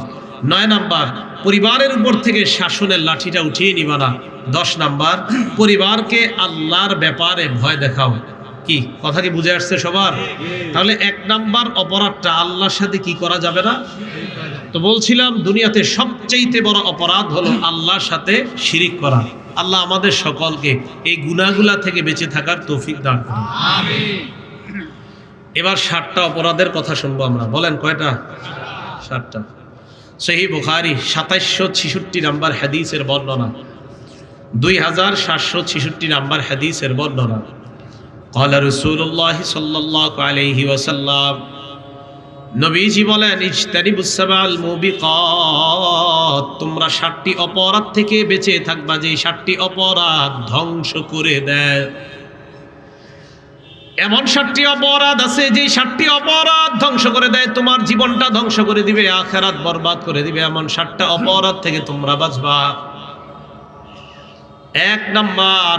9 নাম্বার, পরিবারের উপর থেকে শাসনের লাঠিটা উঠিয়ে নিবা না। 10 নাম্বার, পরিবারকে আল্লাহর ব্যাপারে ভয় দেখাও। কি কথা কি বুঝে আসছে সবার? তাহলে 1 নাম্বার অপরাধটা আল্লাহর সাথে কি করা যাবে না। তো বলছিলাম দুনিয়াতে সবচেয়ে বড় অপরাধ হলো আল্লাহর সাথে শিরিক করা। আল্লাহ আমাদের সকলকে এই গুনাহগুলা থেকে বেঁচে থাকার তৌফিক দান করুন। আমিন। এবার 7টা অপরাধের কথা শুনবো আমরা। বলেন কয়টা? 7টা। সহিহ বুখারী 2766 নাম্বার হাদিসের বর্ণনা, 2766 নাম্বার হাদিসের বর্ণনা। قال رسول الله صلى الله عليه وسلم, নবীজি বলেন ইজতানিবুস সাবাল মুবিকাত, তোমরা 7টি অপরাধ থেকে বেঁচে থাকবা যে 7টি অপরাধ ধ্বংস করে দেয়। এমন 7টি অপরাধ আছে যে 7টি অপরাধ ধ্বংস করে দেয়, তোমার জীবনটা ধ্বংস করে দিবে, আখিরাত বরবাদ করে দিবে। এমন 7টা অপরাধ থেকে তোমরা বাঁচবা। 1 নাম্বার,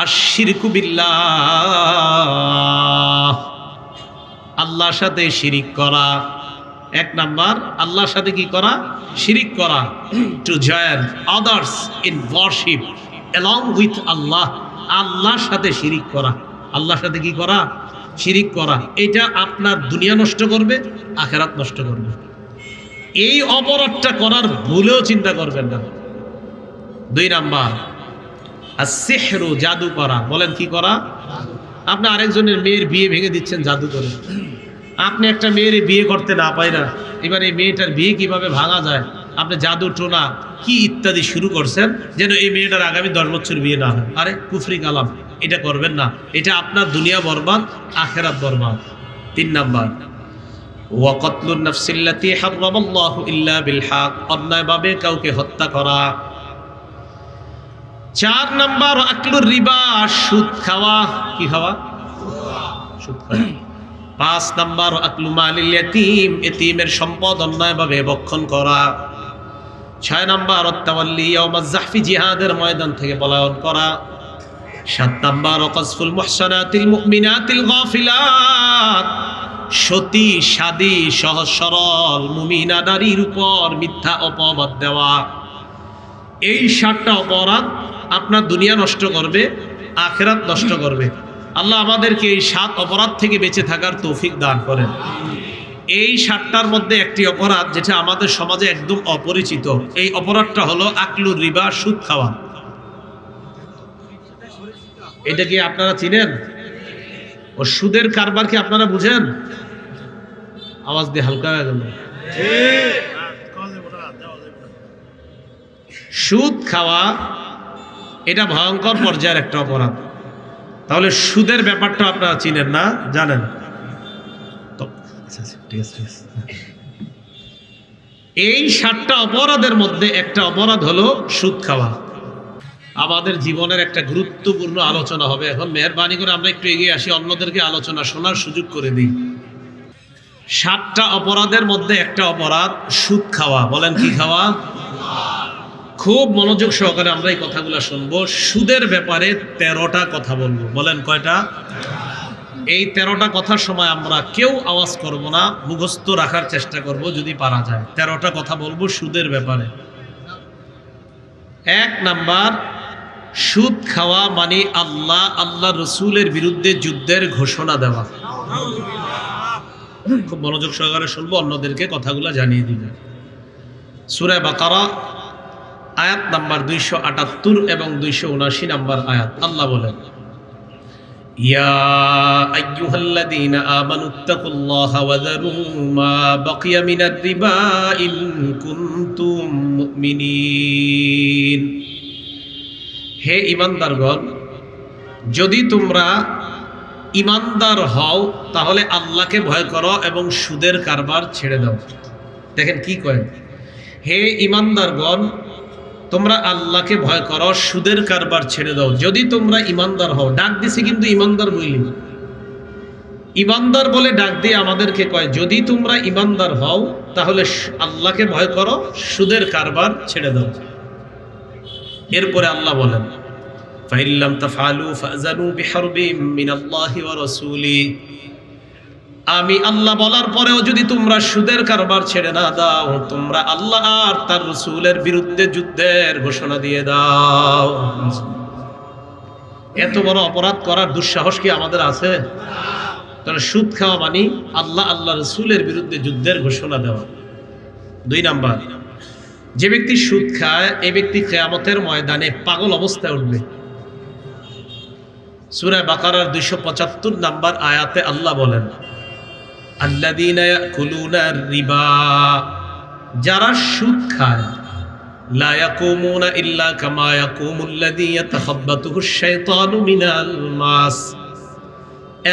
আশরিকু বিল্লাহ, আল্লাহর সাথে শিরিক করা। 1 নাম্বার, আল্লাহর সাথে কি করা? শিরিক করা। To join others in worship along with Allah, আল্লাহর সাথে শিরিক করা। আল্লাহর সাথে কি করা? শিরিক করা। এটা আপনার দুনিয়া নষ্ট করবে, আখিরাত নষ্ট করবে। এই অপরাধটা করার ভুলেও চিন্তা করবেন না। 2 নাম্বার, আসিহরু, জাদু করা। বলেন কি করা? আপনি আরেকজনের মেয়ের বিয়ে ভেঙে দিচ্ছেন জাদু করে। আপনি একটা মেয়ের বিয়ে করতে না পাইরা এবার এই মেয়েটার বিয়ে কিভাবে ভাঙা যায় আপনি জাদু টোনা কি ইত্যাদি শুরু করছেন, যেন এই মেয়েটার আগামী 10 বছর বিয়ে না হয়। আরে কুফরি কালাম, এটা করবেন না। এটা আপনার দুনিয়া বরবাদ, আখিরাত বরবাদ। 3 নাম্বার, ওয়া কতলুন নাফসিল্লাতী হারামাল্লাহু ইল্লা বিল হক, অন্যায়ভাবে কাউকে হত্যা করা। 4 নাম্বার, আকলুর রিবা, সুদ খাওয়া। কি খাওয়া? সুদ খাওয়া। 5 নাম্বার, আকলু মালিল ইয়াতীম, এতিমের সম্পদ অন্যায়ভাবে ভক্ষণ করা। 6 নাম্বার, আত-তাওয়াল্লি ইয়াউমাজ যাহফি, জিহাদের ময়দান থেকে পলায়ন করা। 7 নাম্বার, ওয়াকসফুল মুহসানাতিল মুমিনাতিল গাফিলাত, সতী সাদী সহজ সরল মুমিনা নারীর উপর মিথ্যা অপবাদ দেওয়া। এই 7টা অপরাধ আপনার দুনিয়া নষ্ট করবে, আখিরাত নষ্ট করবে। আল্লাহ আমাদেরকে এই 7 অপরাধ থেকে বেঁচে থাকার তৌফিক দান করেন। এই 7টার মধ্যে একটি অপরাধ যেটা আমাদের সমাজে একদম অপরিচিত, এই অপরাধটা হলো আকলুর রিবা, সুদ খাওয়া। এটা কি আপনারা চিনেন? ও সুদের কারবার কি আপনারা বুঝেন? আওয়াজ দিয়ে হালকা হয়ে গেল। সুদ খাওয়া এটা ভয়ঙ্কর পর্যায়ের একটা অপরাধ। তাহলে সুদের ব্যাপারটা আপনারা চিনেন না, জানেন তো? ঠিক আছে। এই 7টা অপরাধের মধ্যে একটা অপরাধ হলো সুদ খাওয়া। আমাদের জীবনের একটা গুরুত্বপূর্ণ আলোচনা হবে এখন। মেহেরবানি করে আমরা একটু এগিয়ে আসি, অন্যদেরকে আলোচনা শোনার সুযোগ করে দিই। 7টা অপরাধের মধ্যে একটা অপরাধ সুদ খাওয়া। বলেন কি খাওয়া? খুব মনোযোগ সহকারে আমরা এই কথাগুলো শুনবো। সুদের ব্যাপারে 13টা কথা বলবো। বলেন কয়টা? এই 13টা কথার সময় আমরা কেউ আওয়াজ করব না, মুখস্থ রাখার চেষ্টা করব যদি পারা যায়। 13টা কথা বলবো সুদের ব্যাপারে। 1 নাম্বার, সুদ খাওয়া মানে আল্লাহ রসুলের বিরুদ্ধে যুদ্ধের ঘোষণা দেওয়া। খুব মনোযোগ সহকারে শুনবো, অন্যদেরকে কথাগুলো জানিয়ে দিবে। সূরা বাকারা আয়াত নাম্বার 278 এবং 279 নাম্বার আয়াত। আল্লাহ বলেন, ইয়া আইয়ুহাল্লাযীনা আমানুত্তাকুল্লাহা ওয়া যারু মা বাকিয়া মিনার রিবা ইন কুনতুম মুমিনিন। হে ঈমানদারগণ, যদি তোমরা ঈমানদার হও তাহলে আল্লাহকে ভয় করো এবং সুদের কারবার ছেড়ে দাও। দেখেন কি কয়, হে ঈমানদারগণ, তোমরা আল্লাহকে ভয় করো, সুদের কারবার ছেড়ে দাও যদি তোমরা ঈমানদার হও। ডাক দিছে কিন্তু ঈমানদার বইলি, ঈমানদার বলে ডাক দিয়ে আমাদেরকে কয় যদি তোমরা ঈমানদার হও তাহলে আল্লাহকে ভয় করো, সুদের কারবার ছেড়ে দাও। এরপরে আল্লাহ বলেন, ফাইল্লাম তাফআলু ফাযানু বিহারবিম মিনাল্লাহি ওয়া রাসূলি। আমি আল্লাহ বলার পরেও যদি তোমরা সুদের কারবার ছেড়ে না দাও, তোমরা আল্লাহ আর তার রাসূলের বিরুদ্ধে যুদ্ধের ঘোষণা দিয়ে দাও। এত বড় অপরাধ করার দুঃসাহস কি আমাদের আছে? তাহলে সুদ খাওয়া মানে আল্লাহ রাসূলের বিরুদ্ধে যুদ্ধের ঘোষণা দেওয়া। 2 নাম্বার, যে ব্যক্তি সুদ খায় এই ব্যক্তি কিয়ামতের ময়দানে পাগল অবস্থায় উঠবে। সূরা বাকারার 275 নাম্বার আয়াতে আল্লাহ বলেন, আল্লাযীনা ইয়াকুলুনা রিবা, যারা সুদ খায়, লা ইয়াকুমুনা ইল্লা কামা ইয়াকুমুল্লাযী ইয়াতাখাব্বাতুহুশ শাইতানু মিনাল মাস।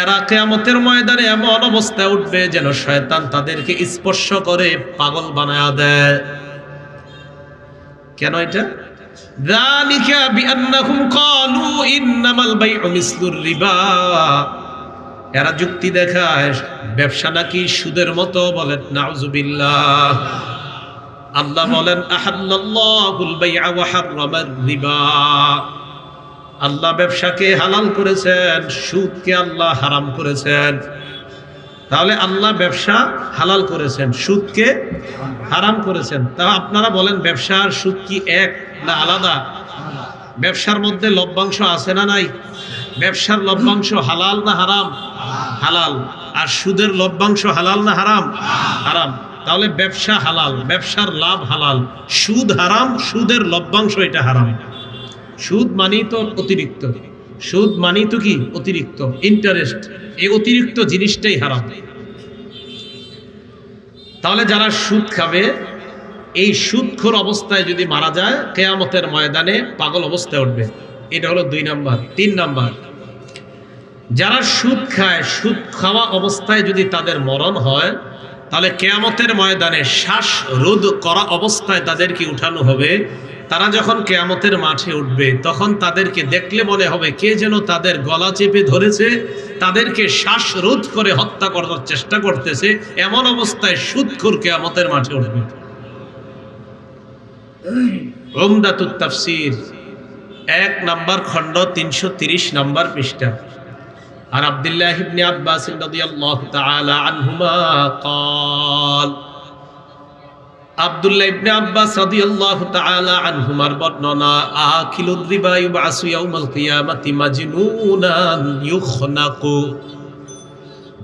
এরা কিয়ামতের ময়দানে এমন অবস্থায় উঠবে যেন শয়তান তাদেরকে স্পর্শ করে পাগল বানায়া দেয়। কেন এটা? যালিকা বিআন্নাহুম ক্বালু ইন্নামাল বাইউ মিসলুর রিবা। এরা যুক্তি দেখায় ব্যবসা নাকি সুদের মতো। বলেন নাউযুবিল্লাহ। আল্লাহ বলেন, আহাল্লাল্লাহুল বাই'a ওয়া হাররামার রিবা। আল্লাহ ব্যবসাকে হালাল করেছেন, সুদকে আল্লাহ হারাম করেছেন। তাহলে আল্লাহ ব্যবসা হালাল করেছেন, সুদকে হারাম করেছেন। তা আপনারা বলেন ব্যবসা আর সুদ কি এক না আলাদা? ব্যবসার মধ্যে লভ্যাংশ আছে না নাই? ব্যবসার লভ্যাংশ হালাল না হারাম? হালাল। আর সুদের লভ্যাংশ হালাল না হারাম? হারাম। তাহলে ব্যবসা হালাল, ব্যবসার লাভ হালাল, সুদ হারাম, সুদের লভ্যাংশ এটা হারাম। সুদ মানেই তো অতিরিক্ত, সুদ মানেই তো কি অতিরিক্ত, ইন্টারেস্ট। এই অতিরিক্ত জিনিসটাই হারাম। তাহলে যারা সুদ খাবে এই সুদখোর অবস্থায় যদি মারা যায় কিয়ামতের ময়দানে পাগল অবস্থায় উঠবে। এটা হলো 2 নাম্বার। 3 নাম্বার, যারা সুদ খায়, সুদ খাওয়া অবস্থায় যদি তাদের মরণ হয় তাহলে কিয়ামতের ময়দানে শ্বাস রোধ করা অবস্থায় তাদেরকে উঠানো হবে। তারা যখন কিয়ামতের মাঠে উঠবে তখন তাদেরকে দেখলে মনে হবে কে যেন তাদের গলা চেপে ধরেছে, তাদেরকে শ্বাসরোধ করে হত্যা করার চেষ্টা করতেছে। এমন অবস্থায় সুদখোর কিয়ামতের মাঠে উঠবে। উমদাতুত তাফসীর 1 নাম্বার খণ্ড 330 নাম্বার পৃষ্ঠা। আর আব্দুল্লাহ ইবনে আব্বাস রাদিয়াল্লাহু তাআলা আনহুমা قال, আব্দুল্লাহ ইবনে আব্বাস রাদিয়াল্লাহু তাআলা আনহুমার বর্ণনা, আকিলুর রিবা ইউবাসু ইয়াউমাল কিয়ামাতি মাজনুনান ইউখনাকু।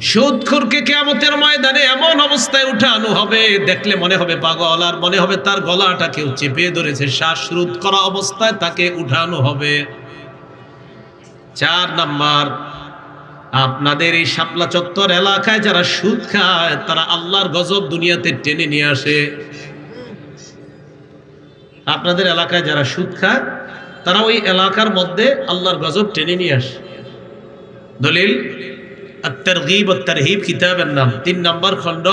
সুদখোরকে কিয়ামতের ময়দানে এমন অবস্থায় উঠানো হবে দেখলে মনে হবে পাগল, আর মনে হবে তার গলাটা কেউ চেপে ধরেছে। শ্বাসরোধ করা অবস্থায় তাকে উঠানো হবে। 4 নাম্বার, আপনাদের এই শাপলা চত্বর এলাকায় যারা সুদ খায় তারা আল্লাহর গজব দুনিয়াতে টেনে নিয়ে আসে। আপনাদের এলাকায় যারা সুদ খায় তারা ওই এলাকার মধ্যে আল্লাহর গজব টেনে নিয়ে আসে। দলিল আত-তারগীব ওয়াত তারহিব কিতাবের নাম, 3 নম্বর খণ্ড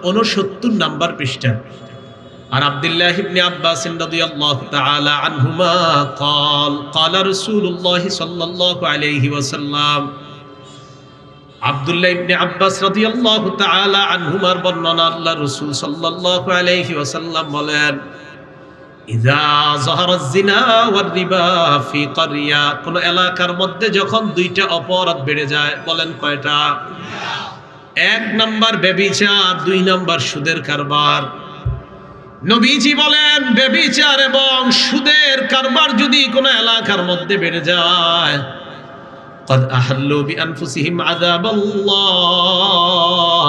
69 নম্বর পৃষ্ঠা। আর আব্দুল্লাহ ইবনে আব্বাস রাদিয়াল্লাহু তাআলা আনহুমা قال قال رسول الله صلى الله عليه وسلم, আব্দুল্লাহ ইবনে আব্বাস রাদিয়াল্লাহু তাআলা আনহুমার বর্ণনা, আল্লাহ রাসূল সাল্লাল্লাহু আলাইহি ওয়াসাল্লাম বলেন, ইযা যাহারাজ জিনা ওয়ার রিবা ফি ক্বরিয়া, কোন এলাকার মধ্যে যখন 2টা অপরাধ বেড়ে যায়, বলেন কয়টা? 1 নাম্বার ব্যভিচার, 2 নাম্বার সুদের কারবার। নবীজি বলেন ব্যভিচার এবং সুদের কারবার যদি কোন এলাকার মধ্যে বেড়ে যায়, قد أحلوا بأنفسهم عذاب الله,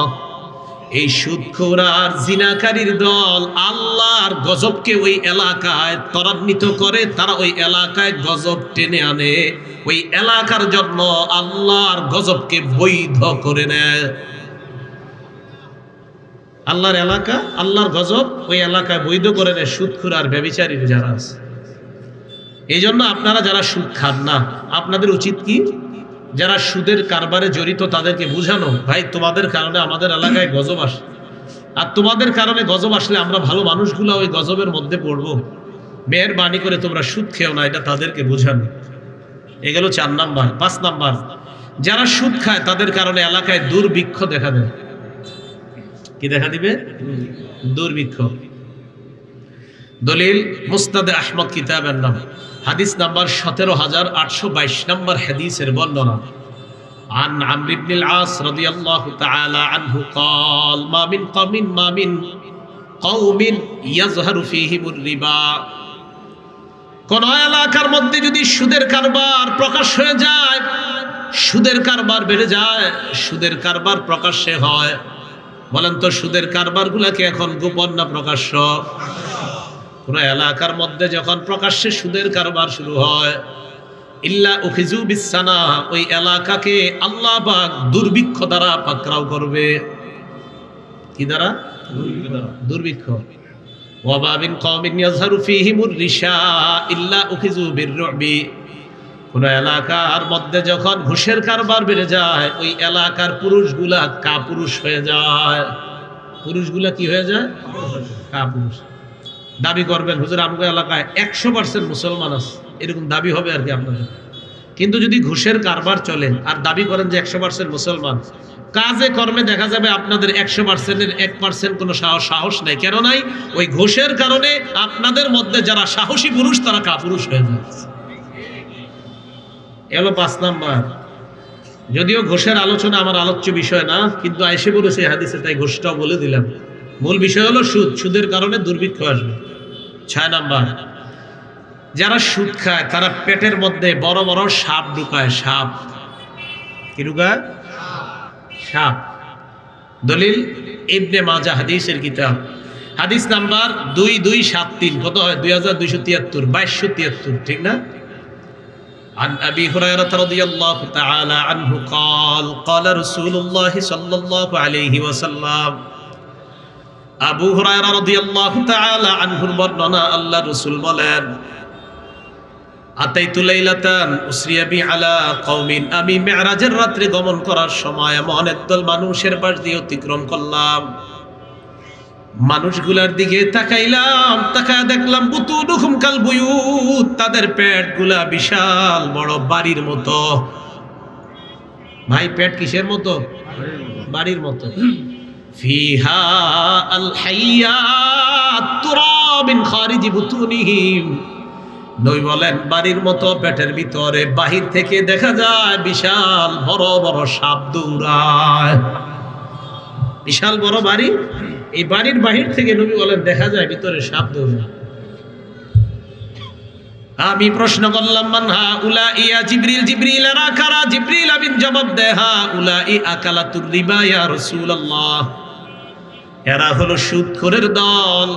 এই সুদখোর আর জিনাকারীর দল আল্লাহর গজবকে ওই এলাকায় ত্বরান্বিত করে, তারা ওই এলাকায় গজব টেনে আনে, ওই এলাকার জন্য আল্লাহর গজবকে বৈধ করে নেয়। আল্লাহর এলাকা, আল্লাহর গজব ওই এলাকায় বৈধ করে নেয় সুদখোর আর ব্যভিচারীর যারা আছে। এই জন্য আপনারা যারা সুদ খান না, আপনাদের উচিত কি, যারা সুদের কারবারে জড়িত তাদেরকে বুঝানো, ভাই তোমাদের কারণে আমাদের এলাকায় গজব আসে, আর তোমাদের কারণে গজব আসলে আমরা ভালো মানুষগুলো ওই গজবের মধ্যে পড়বো, মেহেরবানি করে তোমরা সুদ খেও না, এটা তাদেরকে বুঝানো। এগুলো 4 নাম্বার। 5 নাম্বার, যারা সুদ খায় তাদের কারণে এলাকায় দুর্ভিক্ষ দেখা দেয়। কি দেখা দিবে? দুর্ভিক্ষ। দলিল মুসনাদে আহমদ কিতাবের নাম, হাদিস নাম্বার 17822 নম্বর হাদিসের বর্ণনা। আন আমর ইবনে আল-আস রাদিয়াল্লাহু তাআলা আনহু قال ما من قوم يظهر فيهم الربا, কোন এলাকার মধ্যে যদি সুদের কারবার প্রকাশ হয়ে যায়, সুদের কারবার বেড়ে যায়, সুদের কারবার প্রকাশ্যে হয়, বলেন তো সুদের কারবারগুলো কি এখন গোপন না প্রকাশ্য? কোন এলাকার মধ্যে যখন প্রকাশ্যে সুদের কারবার শুরু হয়, ইল্লা উখিজু বিসানা, ওই এলাকাকে আল্লাহ পাক দুর্ভিক্ষ দ্বারা পাকড়াও করবে। কি দ্বারা? দুর্ভিক্ষ। ওয়া বাবিন কওমিন ইয়াযহারু ফীহিমুর রিশা ইল্লা উখিজু বিররুবি, কোন এলাকার মধ্যে যখন ঘুষের কারবার বেড়ে যায়, ওই এলাকার পুরুষগুলা কাপুরুষ হয়ে যায়। পুরুষগুলা কি হয়ে যায়? কাপুরুষ। দাবি করবেন হুজুর আমগো এলাকায় 100% মুসলমান আছে, এরকম দাবি হবে আর কি আপনাদের। কিন্তু যদি ঘুষের কারবার চলে আর দাবি করেন যে 100% মুসলমান, কাজে কর্মে দেখা যাবে আপনাদের 100%-এর 1% কোনো সাহস নাই। কেন নাই? ওই ঘুষের কারণে আপনাদের মধ্যে যারা সাহসী পুরুষ তারা কাপুরুষ হয়ে যাচ্ছে। এলো 5 নাম্বার। যদিও ঘুষের আলোচনা আমার আলোচ্য বিষয় না, কিন্তু আয়েশা বলেছে হাদিসে, তাই ঘুষটাও বলে দিলাম। মূল বিষয় হলো সুদ, সুদের কারণে দুর্ভিক্ষ আসবে। 6 নাম্বার, যারা সুদ খায় তারা পেটের মধ্যে বড় বড় সাপ ঢুকায়। সাপ কি ঢুকায়? সাপ। দলিল ইবনে মাজাহ হাদিসের কিতাব, হাদিস নাম্বার 2273, কত হয়? 2273, 2273, ঠিক না? عن أبي هريرة رضي الله تعالى عنه قال قال رسول الله صلى الله عليه وسلم, আবু হুরায়রা রাদিয়াল্লাহু তাআলা আনহুর বর্ণনা, আল্লাহ রাসূল বলেন, আতাইতু লাইলাতান উসরিয়া বি আলা কওমিন, আমি মিরাজের রাত্রে গমন করার সময় এমন একদল মানুষের পাশ দিয়ে অতিক্রম করলাম। মানুষগুলার দিকে তাকাইলাম, তাকায় দেখলাম বুতুনুহুম কাল বুয়ুত, তাদের পেটগুলা বিশাল বড় বাড়ির মতো। ভাই পেট কিসের মতো? বাড়ির মতো। ফিহা আল হাইয়াত তুরাবিন খারিজি বুতুনিহিম, নবী বলেন বাড়ির মতো পেটের ভিতরে বাহির থেকে দেখা যায় বিশাল বড় বড় সাপ দৌড়ায়। বিশাল বড় বাড়ি, এই বাড়ির বাহির থেকে নবী বলেন দেখা যায় ভিতরে সাপ দৌড়ায়। আমি প্রশ্ন করলাম, মানহা উলা ইয়া জিবরিল, জিবরিল এরা কারা? জিবরিল আমিন জবাব দেয়, হা উলাই আকালাতুর রিবা ইয়া রাসূলুল্লাহ, এরা হলো সুদখোরের দল,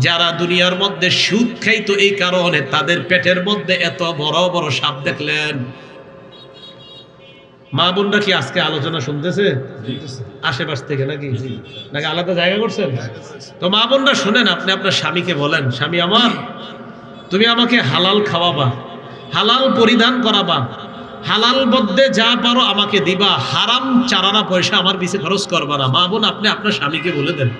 যারা দুনিয়ার মধ্যে সুদ খাইতো, এই কারণে তাদের পেটের মধ্যে এত বড় বড় সাপ দেখলেন। মা বোনরা কি আজকে আলোচনা শুনতেছে আশেপাশ থেকে নাকি নাকি আলাদা জায়গা করছেন? তো মা বোনরা শুনেন, আপনি আপনার স্বামীকে বলেন, স্বামী আমার, তুমি আমাকে হালাল খাওয়াবা, হালাল পরিধান করাবা, হালাল মধ্যে যা পারো আমাকে দিবা, হারাম চারানা পয়সা আমার পিছে খরচ করবা না। মা বোন আপনি আপনার স্বামীকে বলে দেন।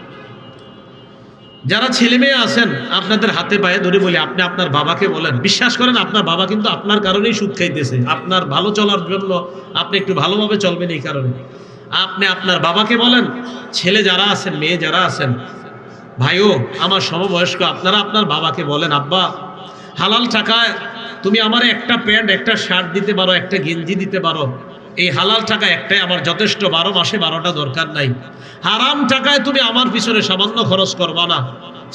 যারা ছেলে মেয়ে আছেন আপনাদের হাতে পায়ে ধরে বলি, আপনি আপনার বাবাকে বলেন। বিশ্বাস করেন আপনার বাবা কিন্তু আপনার কারণেই সুদ খাইতেছে, আপনার ভালো চলার জন্য, আপনি একটু ভালোভাবে চলবেন এই কারণে। আপনি আপনার বাবাকে বলেন, ছেলে যারা আছেন, মেয়ে যারা আছেন, ভাইও আমার সমবয়স্ক, আপনারা আপনার বাবাকে বলেন, আব্বা হালাল টাকায় তুমি আমার একটা প্যান্ট একটা শার্ট দিতে পারো, একটা গেঞ্জি দিতে পারো, এই হালাল টাকা একটাই আমার যথেষ্ট, 12 মাসে 12টা দরকার নাই। হারাম টাকায় তুমি আমার পিছনে সামান্য খরচ করবা না।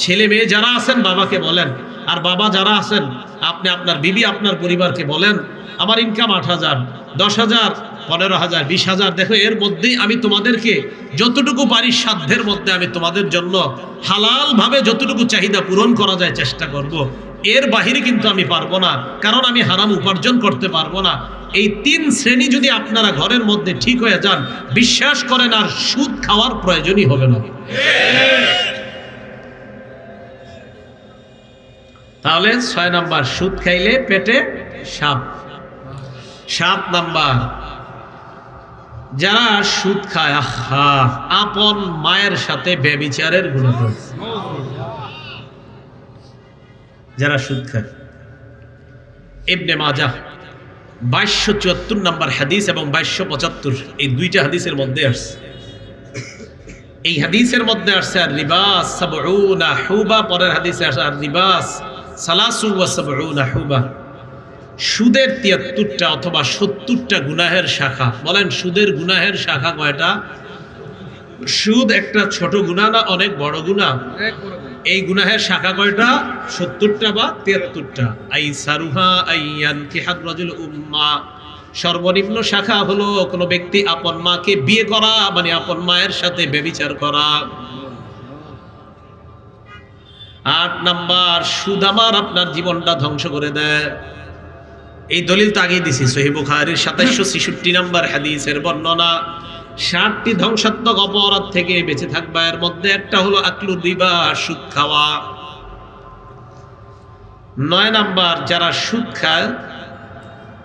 ছেলে মেয়ে যারা আছেন বাবাকে বলেন, আর বাবা যারা আছেন আপনি আপনার বিবি আপনার পরিবারকে বলেন, আমার ইনকাম 8,000, 10,000, 15,000, 20,000, দেখো এর মধ্যেই আমি তোমাদেরকে যতটুকু পারি সাধ্যের মধ্যে আমি তোমাদের জন্য হালালভাবে যতটুকু চাহিদা পূরণ করা যায় চেষ্টা করব। এর বাহিরে কিন্তু আমি পারবো না, কারণ আমি হারাম উপার্জন করতে পারবো না। এই 3 শ্রেণী যদি আপনারা ঘরের মধ্যে ঠিক হয়ে যান, বিশ্বাস করেন আর সুদ খাওয়ার প্রয়োজনই হবে না। তাহলে 6 নাম্বার, সুদ খাইলে পেটে সাপ। 7 নাম্বার, যারা সুদ খায়, আহা, আপন মায়ের সাথে ব্যভিচারের গুনাহ করে। যারা সুদ খায়, ইবনে মাজাহ 2274 নাম্বার হাদিস এবং 2275, এই দুইটা হাদিসের মধ্যে আসছে। এই হাদিসের মধ্যে আসছে আর রিবাস 70 হুবা, পরের হাদিসে আসে আর রিবাস 73 হুবা। সুদের 73টা অথবা 70টা গুনাহের শাখা। বলেন সুদের গুনাহের শাখা কয়টা? সুদ একটা ছোট গুনাহ না অনেক বড় গুনাহ? এই গুনাহের শাখা কয়টা? 70টা বা 73টা। আইসারুহা আইয়ানকিহার রাজুল উম্মা, সর্বনিম্ন শাখা হলো কোন ব্যক্তি আপন মাকে বিয়ে করা, মানে আপন মায়ের সাথে ব্যভিচার করা। 8 নাম্বার, সুদ আমার আপনার জীবনটা ধ্বংস করে দেয়। এই দলিল তো আগেই দিছি, সহিহ বুখারীর 2766 নাম্বার হাদিসের বর্ণনা। 60টি ধ্বংসাত্মক অপরাধ থেকে বেঁচে থাকবা, এর মধ্যে একটা হলো আকলুর রিবা, সুদ খাওয়া। 9 নাম্বার, যারা সুদ খায়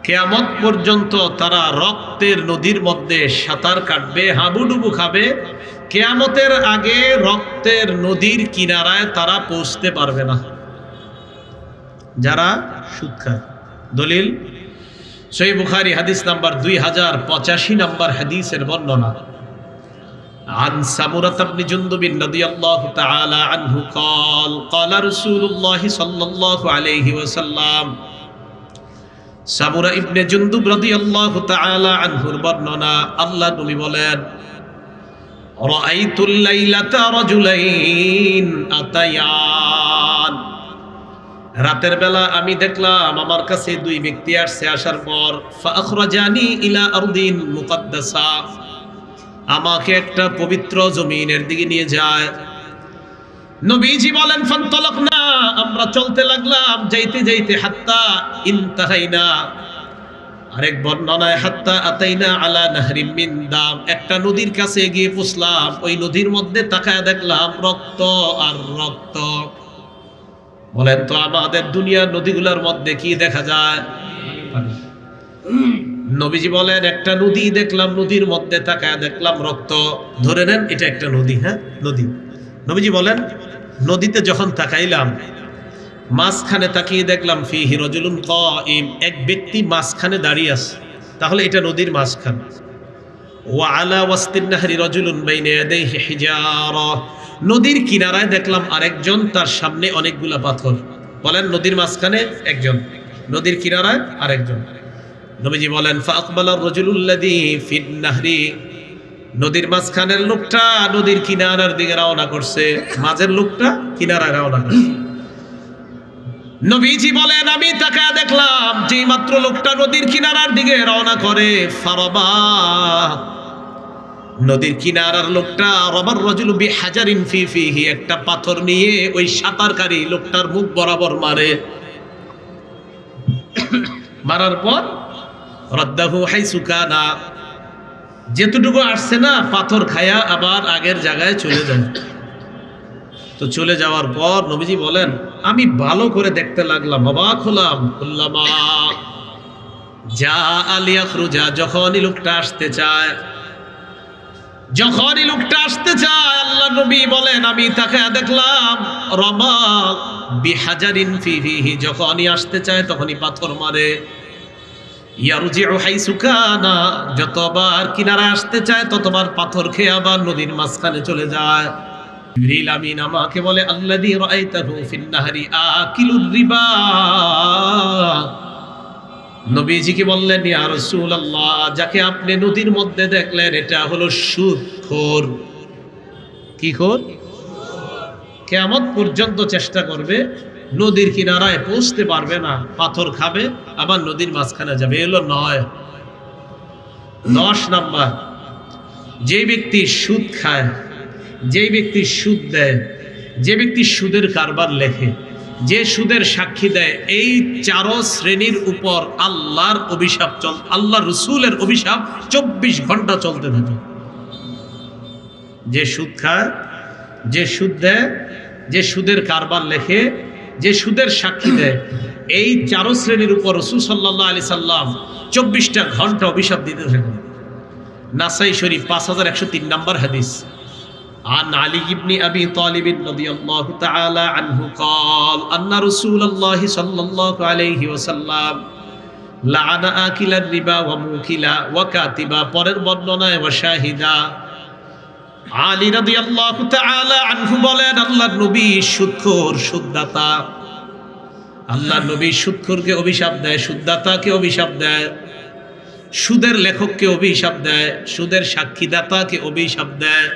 কিয়ামত পর্যন্ত তারা রক্তের নদীর মধ্যে সাঁতার কাটবে, হাবুডুবু খাবে। কিয়ামতের আগে রক্তের নদীর কিনারায় তারা পৌঁছতে পারবে না, যারা সুদ খায়। দলিল সহিহ বুখারী হাদিস নাম্বার 2085 নাম্বার হাদিসের বর্ণনা। عن سمرة بن جندب رضي الله تعالى عنه قال قال رسول الله صلى الله عليه وسلم, সামুরা ইবনে জুনদুব রাদিয়াল্লাহু তাআলা আনহুর বর্ণনা, আল্লাহ নবী বলেন, রাআইতুল লাইলাতা রাজুলাইন আতায়ান, রাতের বেলা আমি দেখলাম আমার কাছে 2 ব্যক্তি আসছে। আসার পর ফাখরাজানি ইলা আরদিন মুকদ্দাসা, আমাকে একটা পবিত্র জমিনের দিকে নিয়ে যায়। নবীজি বলেন ফান্তলাকনা, আমরা চলতে লাগলাম, যাইতে যাইতে হাত্তা ইনতাহাইনা, আরেক বর্ণনায় হাত্তা আতাইনা আলা নাহরিম মিন দাম, একটা নদীর কাছে গিয়ে পৌঁছলাম। ওই নদীর মধ্যে তাকায় দেখলাম রক্ত আর রক্ত। বলেন তো আমাদের দুনিয়ার নদীগুলোর মধ্যে কি দেখা যায়? নবীজি বলেন একটা নদী দেখলাম, নদীর মধ্যে তাকায় দেখলাম রক্ত। ধরে নেন এটা একটা নদী, হ্যাঁ নদী। নবীজি বলেন নদীতে যখন তাকাইলাম, মাঝখানে তাকিয়ে দেখলাম ফিহি রাজুলুন কাইম, এক ব্যক্তি মাঝখানে দাঁড়িয়ে আছে। তাহলে এটা নদীর মাঝখান। ওয়া আলা ওয়াসতিন নাহরি রাজুলুন বাইনা ইয়াদাইহি হিজারা, নদীর কিনারায় দেখলাম আরেকজন, তার সামনে অনেকগুলা পাথর। বলেন নদীর মাঝখানে একজন, নদীর কিনারায় আরেকজন। নবীজি বলেন ফাআকবালা রাজুলুল্লাযী ফিন নাহরি, নদীর মাঝখানের লোকটা নদীর কিনারার দিকে রওনা করছে, মাঝের লোকটা কিনারায় রওনা করছে। নবীজি বলেন আমি তাকায় দেখলাম যে মাত্র লোকটা নদীর কিনারার দিকে রওনা করে, ফারাবা, নদীর কিনারার লোকটা, রাবার রাজুলু বিহাজারিন ফি ফিহি, একটা পাথর নিয়ে ওই সাঁতারকারী লোকটার মুখ বরাবর মারে। মারার পর রাদ্দাহু হাইসু কানা, যেতটুকু আসছে না পাথর খায়া আবার আগের জায়গায় চলে যায়। তো চলে যাওয়ার পর নবীজি বলেন আমি ভালো করে দেখতে লাগলাম, অবাক হলাম। কুল্লামা যা আলিয়া খুরুজা, যখনই লোকটা আসতে চায়, যখনই লোকটা আসতে চায়, আল্লাহ নবী বলেন আমি তাকে দেখলাম রমা বিহাজারিন ফিহি, যখনই আসতে চায় তখনই পাথর মারে। ইয়ারজিউ হাইসু কানা, যতবার কিনারা আসতে চায় ততবার পাথর খেয়ে আবার নদীর মাঝখানে চলে যায়। জিবরিল আমিন আমাকে বলে আল্লাযী রাআইতাহু ফিন নাহরি আকিলুর রিবা। নবীজিকে বললেন ইয়া রাসূলুল্লাহ, যাকে আপনি নদীর মধ্যে দেখলেন এটা হলো সুদখোর। কি খোর? কিয়ামত পর্যন্ত চেষ্টা করবে, নদীর কিনারায় পৌঁছতে পারবে না, পাথর খাবে আবার নদীর মাঝখানে যাবে। এলো 9। 10 নাম্বার, যে ব্যক্তি সুদ খায়, যে ব্যক্তি সুদ দেয়, যে ব্যক্তি সুদের কারবার লেখে, যে সুদের সাক্ষী দেয়, এই 4 শ্রেণীর উপর আল্লাহর অভিশাপ আল্লাহ রসুলের অভিশাপ 24 ঘন্টা চলতে থাকে। যে সুদ খায়, যে সুদ দেয়, যে সুদের কারবার লেখে, যে সুদের সাক্ষী দেয়, এই 4 শ্রেণীর উপর রাসূল সাল্লাল্লাহু আলাইহি সাল্লাম 24টা ঘন্টা অভিশাপ দিতে থাকেন। নাসাই শরীফ 5103 নম্বর হাদিস। عن علي بن أبي طالب رضي الله تعالى عنه قال أن رسول الله صلى الله عليه وسلم لعن آكل الربا وموكلا وكاتبا পরের বর্ণনায় ওয়াশাহিদা। আলী রাদিয়াল্লাহু তাআলা আনহু বলেন আল্লাহর নবী সুদখোর, সুদদাতা, আল্লাহর নবী সুদখোরকে অভিশাপ দেয়, সুদদাতাকে অভিশাপ দেয়, সুদের লেখককে অভিশাপ দেয়, সুদের সাক্ষীদাতাকে অভিশাপ দেয়।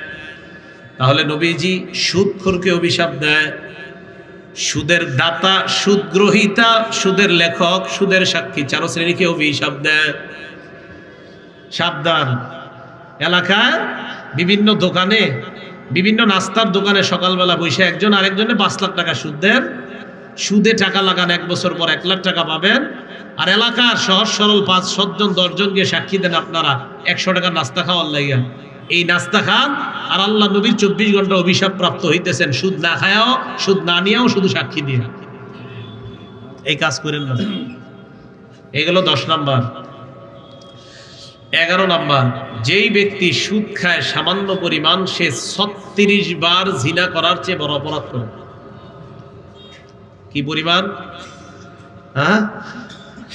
তাহলে নবীজি সুদখোরকে অভিশাপ দেয়, সুদের দাতা, সুদ গ্রহীতা, সুদের লেখক, সুদের সাক্ষী 4 শ্রেণীকে অভিশাপ দেয়। সাবধান, এলাকায় বিভিন্ন দোকানে, বিভিন্ন নাস্তার দোকানে সকালবেলা বসে একজন আরেকজনে 5 লাখ টাকা সুদ দেন, সুদে টাকা লাগান, 1 বছর পর 1 লাখ টাকা পাবেন। আর এলাকার সহজ সরল 5-7 জন 10 জনকে সাক্ষী দেন আপনারা 100 টাকা নাস্তা খাওয়ার লাগিয়া। এই নাস্তা খান আর আল্লাহ নবীর 24 ঘন্টা অভিশাপ প্রাপ্ত হইতেছেন, সুদ না খায়াও, সুদ না নিয়েও, শুধু সাক্ষী দিয়ে। এই কাজ করেন না। এগুলো 10 নাম্বার। 11 নাম্বার, যেই ব্যক্তি সুদ খায় সামান্য পরিমাণ, সে 36 বার জিনা করার চেয়ে বড় অপরাধ করে। কি পরিমাণ?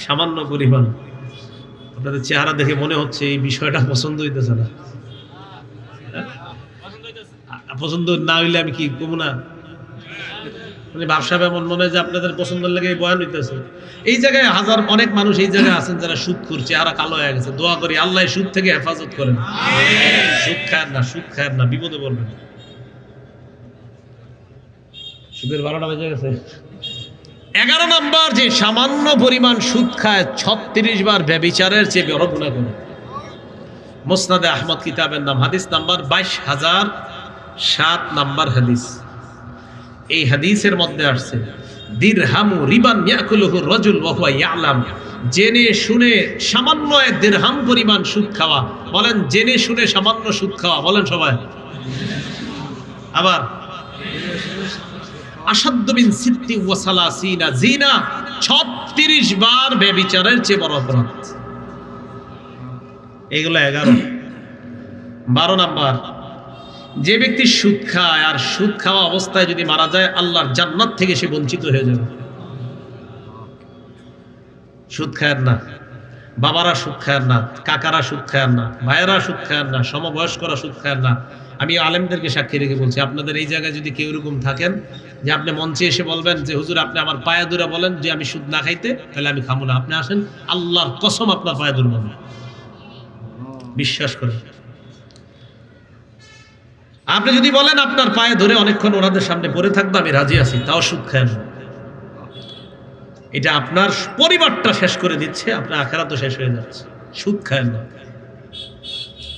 সামান্য পরিমাণ। আপনাদের চেহারা দেখে মনে হচ্ছে এই বিষয়টা পছন্দ হইতেছে না। পছন্দ না হইলে আমি কি কমু না? মানে ব্যবসা এমন মনে হয় যে আপনাদের পছন্দের লাগে বয়ান হইতেছে। এই জায়গায় অনেক মানুষ এই জায়গায় আছেন যারা সুদ করছে, চেহারা কালো হয়ে গেছে। দোয়া করি আল্লাহ সুদ থেকে হেফাজত করেন। সুদ খায় না, সুদ খায় না, বিপদে পড়বেন। সুদের 12টা বেজে গেছে। 11 নাম্বার, যে সামান্য পরিমাণ সুদ খায় 36 বার ব্যভিচারের চেয়ে বড় গুনাহ করে। মুসনাদে আহমদ কিতাবের নাম, হাদিস নাম্বার 22007 নাম্বার হাদিস। এই হাদিসের মধ্যে আসছে দিরহামু রিবান ইয়াকুলুহু রাজুল ওয়া হুয়া ইয়ালাম, জেনে শুনে সামান্য 1 দিরহাম পরিমাণ সুদ খাওয়া। বলেন জেনে শুনে সামান্য সুদ খাওয়া, বলেন সবাই। আবার আসাদ্দু মিন সিত্তি ওয়া সালাসিনা জিনা, 36 বার ব্যভিচারের চেয়ে বড় অপরাধ। এগুলো 11। 12 নাম্বার, যে ব্যক্তি সুদ খায় আর সুদ খাওয়া অবস্থায় যদি মারা যায়, আল্লাহর জান্নাত থেকে সে বঞ্চিত হয়ে যাবে। সুদ খায় না, বাবারা সুদ খায় না, কাকারা সুদ খায় না, ভাইয়েরা সুদ খায় না, সমবয়স্করা সুদ খায় না। আমি আলেমদেরকে সাক্ষী রেখে বলছি, আপনাদের এই জায়গায় যদি কেউ এরকম থাকেন যে আপনি মঞ্চে এসে বলবেন যে হুজুর আপনি আমার পায়ে ধরে বলেন যে আমি সুদ না খাইতে, তাহলে আমি খাবো না। আপনি আসেন, আল্লাহর কসম আপনার পায়ে ধরব না, বিশ্বাস করেন। আপনি যদি বলেন আপনার পায়ে ধরে অনেকক্ষণ ওনাদের সামনে পড়ে থাকবো, আমি রাজি আছি, তাও সুদ খায় না। এটা আপনার পরিবারটা শেষ করে দিচ্ছে, আপনার আখিরাত শেষ হয়ে যাচ্ছে। সুদ খায় না।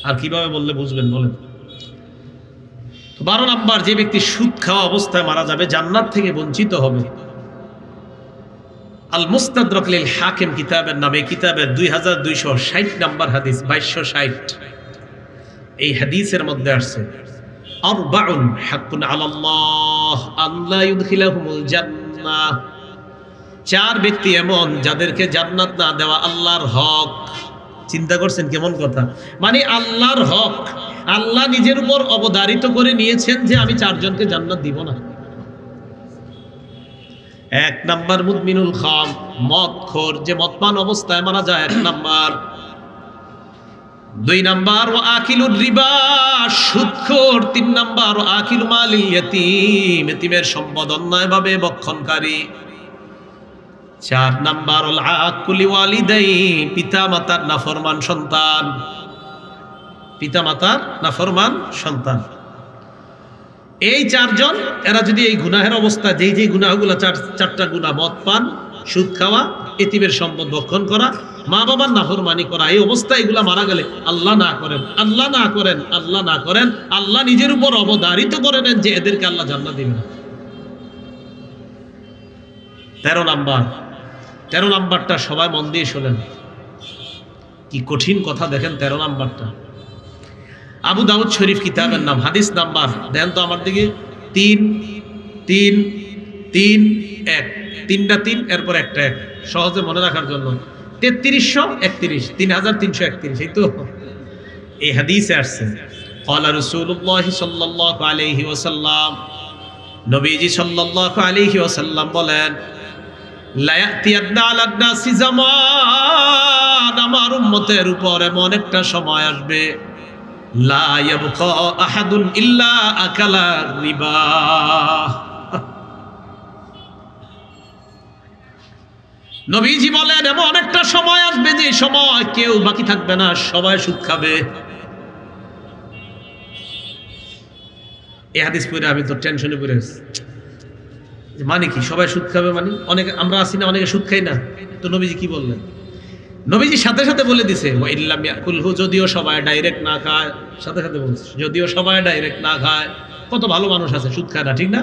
আর কিভাবে বললে বুঝবেন বলেন? 12 নাম্বার, যে ব্যক্তি সুদ খাওয়া অবস্থায় মারা যাবে, জান্নাত থেকে বঞ্চিত হবে। আল মুস্তাদরাক লিল হাকিম কিতাবের নামে, কিতাবের 2260 নাম্বার হাদিস, 2260। এই হাদিসের মধ্যে আসছে আরবাউন হাক্কুন আলাল্লাহ আল্লা ইউদখিলাহুমুল জান্নাহ, 4 ব্যক্তি এমন যাদেরকে জান্নাত না দেওয়া আল্লাহর হক। চিন্তা করছেন কেমন কথা? মানে আল্লাহর হক আল্লাহ নিজের উপর অবধারিত করে নিয়েছেন যে আমি 4 জনকে জান্নাত দিব না। 1 নাম্বার মুদমিনুল খাম, মদখোর, যে মদপান অবস্থায় মারা যায় 1 নাম্বার। 2 নাম্বার ও আকিলুর রিবা, সুদখোর। 3 নাম্বার ও আকিলু মালিল ইয়াতীম, এতিমের সম্পদ অন্যায়ভাবে ভক্ষণকারী। 4 নাম্বার ওল আকুলি ওয়ালিদাই, পিতা মাতার নাফরমান সন্তান, পিতা মাতার নাফরমান সন্তান। এই 4 জন, এরা যদি এই গুনাহের অবস্থা, যেই গুনাহগুলো 4টা গুনাহ, মদ পান, সুদ খাওয়া, এতিমের সম্পদ ভক্ষণ করা, মা বাবার নাফরমানি করা, এই অবস্থায় এগুলা মারা গেলে আল্লাহ না করেন, আল্লাহ না করেন, আল্লাহ না করেন, আল্লাহ নিজের উপর অবধারিত করে নেন যে এদেরকে আল্লাহ জান্নাত দিবেন না। 13 নাম্বারটা সবাই মন দিয়ে শোনেন, কি কঠিন কথা দেখেন। 13 নাম্বারটা আবু দাউদ শরীফ কিতাবের নাম, হাদিস নাম্বার দেন তো আমার দিকে, 3 3 3 1, 3টা 3 এরপর একটা 1, সহজে মনে রাখার জন্য 3331, 3331। এই তো এই হাদিসে আসছে, ক্বালা রাসূলুল্লাহ সাল্লাল্লাহু আলাইহি ওয়াসাল্লাম, নবীজি সাল্লাল্লাহু আলাইহি ওয়াসাল্লাম বলেন, লা ইয়াতিয়ান্না আলান নাসি জামান, আমার উম্মতের উপর এমন একটা সময় আসবে, লা ইয়াবকা আহাদুন ইল্লা আকালা রিবা। নবীজি বলেন এমন একটা সময় আসবে যে সময় কেউ বাকি থাকবে না, সবাই সুদ খাবে। এই হাদিস পড়ে আমি তো টেনশনে পড়ে গেছি, মানে কি সবাই সুদ খাবে? মানে অনেকে আমরা আছি না, অনেকে সুদ খাই না, তো নবীজি কি বললেন? নবীজি সাথে সাথে বলে দিছে, ওয়া ইল্লাম ইয়াকুলহু, যদিও সবাই ডাইরেক্ট না খায়, সাথে সাথে বলছে যদিও সবাই ডাইরেক্ট না খায়। কত ভালো মানুষ আছে সুদ খায় না, ঠিক না?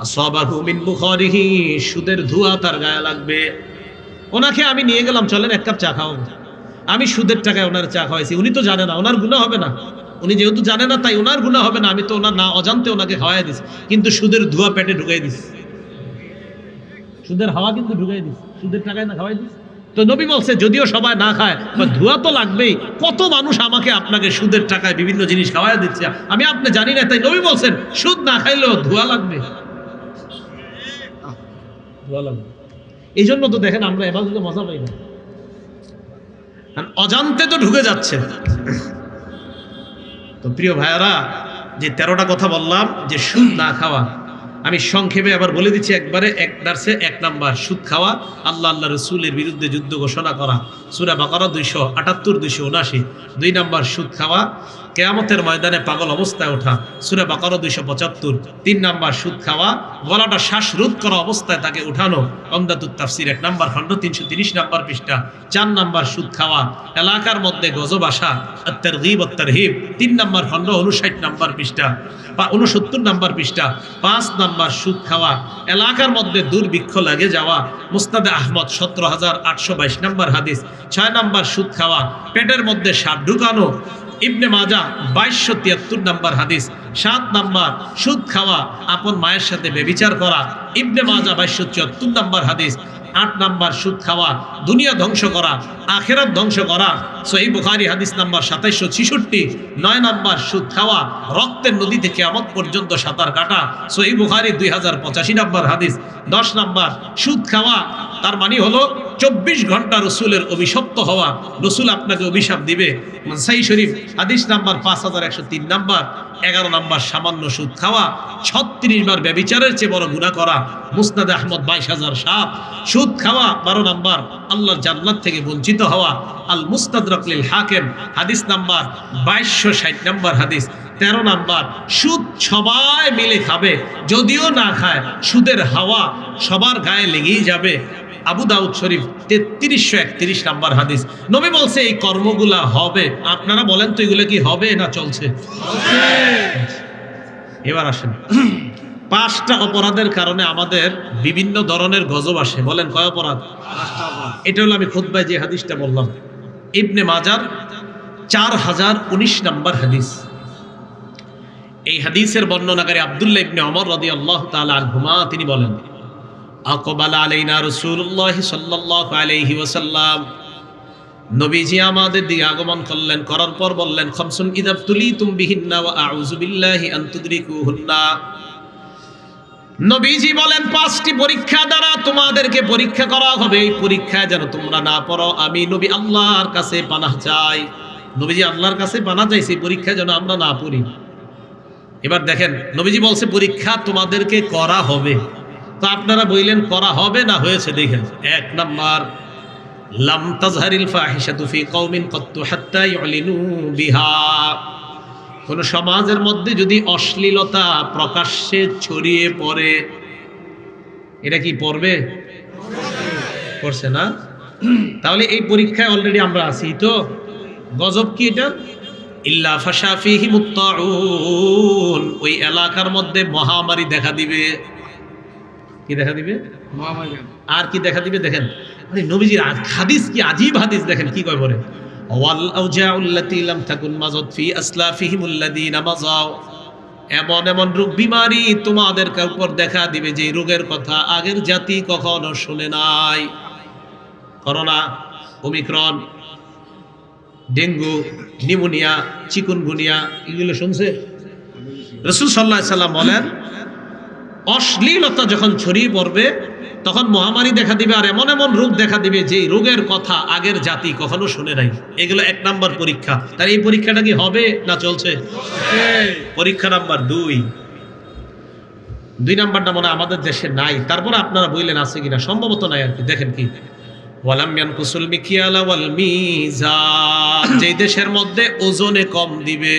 আসাবাহু মিন বুখারিহি, সুদের ধোঁয়া তার গায়ে লাগবে। ওনাকে আমি নিয়ে গেলাম, চলেন 1 কাপ চা খাও, আমি সুদের টাকায় ওনার চা খাওয়াইছি, উনি তো জানে না, ওনার গুনাহ হবে না, উনি যেহেতু জানে না তাই ওনার গুনাহ হবে না, আমি তো ওনার না অজান্তে ওনাকে খাওয়াই দিছি, কিন্তু সুদের ধোঁয়া পেটে ঢুকাই দিছি, সুদের হাওয়া কিন্তু ঢুকাই দিছি, সুদের টাকায় না খাওয়াই দিছি। তো নবী বলছে যদিও সবাই না খায়, ধোঁয়া তো লাগবেই। কত মানুষ আমাকে আপনাকে সুদের টাকায় বিভিন্ন জিনিস খাওয়াই দিচ্ছে, আমি আপনি জানি না, তাই নবী বলছেন সুদ না খাইলেও ধোঁয়া লাগবে, ধোঁয়া লাগবে। এই জন্য তো দেখেন আমরা এবার মজা পাই না, অজান্তে তো ঢুকে যাচ্ছে। তো প্রিয় ভাইয়ারা, যে 13টা কথা বললাম যে সুদ না খাওয়া, আমি সংক্ষেপে আবার বলে দিচ্ছি একবারে, 1 নাম্বার সুদ খাওয়া, আল্লাহ রসুলের বিরুদ্ধে যুদ্ধ ঘোষণা করা, সূরা বাকারা 278 279। 2 নাম্বার সুদ খাওয়া, কিয়ামতের ময়দানে পাগল অবস্থায় ওঠা, সূরা বাকারা 275। 3 নাম্বার সুদ খাওয়া, গলাটা শ্বাসরোধ করা অবস্থায় তাকে উঠানো, উমদাতুত তাফসীর 1 নাম্বার খণ্ড 330 নাম্বার পৃষ্ঠা। 4 নাম্বার সুদ খাওয়া, এলাকার মধ্যে গজব আসা, আত-তারগীব ওয়াত-তারহীব 3 নাম্বার খণ্ড 59 নাম্বার পৃষ্ঠা, 69 নাম্বার পৃষ্ঠা। 5 নাম্বার সুদ খাওয়া, এলাকার মধ্যে দুর্ভিক্ষ লাগে যাওয়া, মুসনাদে আহমদ 17822 নাম্বার হাদিস। 6 নাম্বার সুদ খাওয়া, পেটের মধ্যে সাপ ঢুকানো, ইবনে মাজাহ 2273 নাম্বার হাদিস। 7 নাম্বার সুদ খাওয়া, আপন মায়ের সাথে ব্যভিচার করা, ইবনে মাজাহ 2274 নাম্বার হাদিস। 8 নাম্বার সুদ খাওয়া, দুনিয়া ধ্বংস করা, আখিরাত ধ্বংস করা, সহিহ বুখারী হাদিস নাম্বার 2766। 9 নাম্বার সুদ খাওয়া, রক্তের নদীতে কিয়ামত পর্যন্ত সাঁতার কাটা, সহিহ বুখারী 2085 নাম্বার হাদিস। 10 নাম্বার সুদ খাওয়া, তার মানে হলো 24 ঘন্টা রসুলের অভিশপ্ত হওয়া, রসুল আপনাকে অভিশাপ দিবে, নাসাই শরীফ হাদিস নাম্বার 5103 নাম্বার। 11 নাম্বার সামান্য সুদ খাওয়া, 36 বার ব্যভিচারের চেয়ে বড় গুনাহ করা, মুসনাদে আহমদ 22007। সুদ খাওয়া 12 নাম্বার আল্লাহর জান্নাত থেকে বঞ্চিত হওয়া, আল মুস্তাদরাক লিল হাকিম হাদিস নাম্বার 2260 নাম্বার হাদিস। 13 নাম্বার সুদ সবাই মিলে খাবে, যদিও না খায় সুদের হাওয়া সবার গায়ে লেগেই যাবে, আবু দাউদ শরীফ 3331 নাম্বার হাদিস। নবী বলছে এই কর্মগুলা হবে। আপনারা বলেন তো এগুলো কি হবে না চলছে? এবার আসেন, 5টা অপরাধের কারণে আমাদের বিভিন্ন ধরনের গজব আসে। বলেন কয় অপরাধ? এটা হলো আমি খুতবায় যে হাদিসটা বললাম, ইবনে মাজার 4019 নম্বর হাদিস। এই হাদিসের বর্ণনাকারী আব্দুল্লাহ ইবনে ওমর রাদিয়াল্লাহু তাআলা আনহুমা তিনি বলেন, আকবালা আলাইনা রাসূলুল্লাহ সাল্লাল্লাহু আলাইহি ওয়াসাল্লাম, নবীজি আমাদের দিকে আগমন করলেন, করার পর বললেন, খামসুন ইযা তুলিতুম বিহিন্না ওয়া আউযু বিল্লাহি আন তুদরিকুহুন্না। নবীজি বলেন, 5টি পরীক্ষা দ্বারা তোমাদেরকে পরীক্ষা করা হবে, এই পরীক্ষায় যেন তোমরা না পড়ো, আমি নবী আল্লাহর কাছে পানাহ চাই। নবীজি আল্লাহর কাছে পানাহ চাইছে এই পরীক্ষা যেন আমরা না পড়ি। এবার দেখেন, নবীজি বলছে পরীক্ষা তোমাদেরকে করা হবে, তো আপনারা বললেন করা হবে না হয়েছে। দেখেন, 1 নাম্বার, লাম তাজহারিল ফাহিশাতু ফি কওমিন কাত্তু হাত্তা ইউলিনু বিহা। কোন সমাজের মধ্যে যদি অশ্লীলতা প্রকাশ্যে ছড়িয়ে পড়ে, এটা কি পড়বে? পড়ছে না? তাহলে এই পরীক্ষায় অলরেডি আমরা আছি। তো গজব কি এটা? ইল্লা ফাশা ফিহি মুত্তাউন, ওই এলাকার মধ্যে মহামারী দেখা দিবে। কি দেখা দিবে? মহামারী। আর কি দেখা দিবে? দেখেন নবীজির হাদিস কি আজীব হাদিস। দেখেন কি কয় বলে, ওয়াল আউজাউল্লাতী লাম তাকুন মাযাত ফি আসলাফিহিমুল্লাযীনা মাযাও, এমন এমন রোগ বিমারি তোমাদের উপর দেখা দিবে যে রোগের কথা আগের জাতি কখনো শুনে নাই। Corona, Omicron, dengue, pneumonia, chikungunya, এগুলো শুনছে? রাসূল সাল্লাল্লাহু আলাইহি সাল্লাম বলেন, অশ্লীলতা যখন ছড়িয়ে পড়বে তখন মহামারী দেখা দিবে, আর এমন এমন রোগ দেখা দিবে যে রোগের কথা আগের জাতি কখনো শুনে নাই। এগুলো 1 নাম্বার পরীক্ষা। তার এই পরীক্ষাটা কি হবে না চলছে? পরীক্ষা নাম্বার 2 নাম্বারটা মনে আমাদের দেশে নাই, তারপরে আপনারা বললেন আছে কিনা, সম্ভবত নাই আর কি। দেখেন কি, ওয়ালাম ইয়ানকুসুল মিকিয়ালা ওয়াল মিজান, যেই দেশের মধ্যে ওজনে কম দিবে।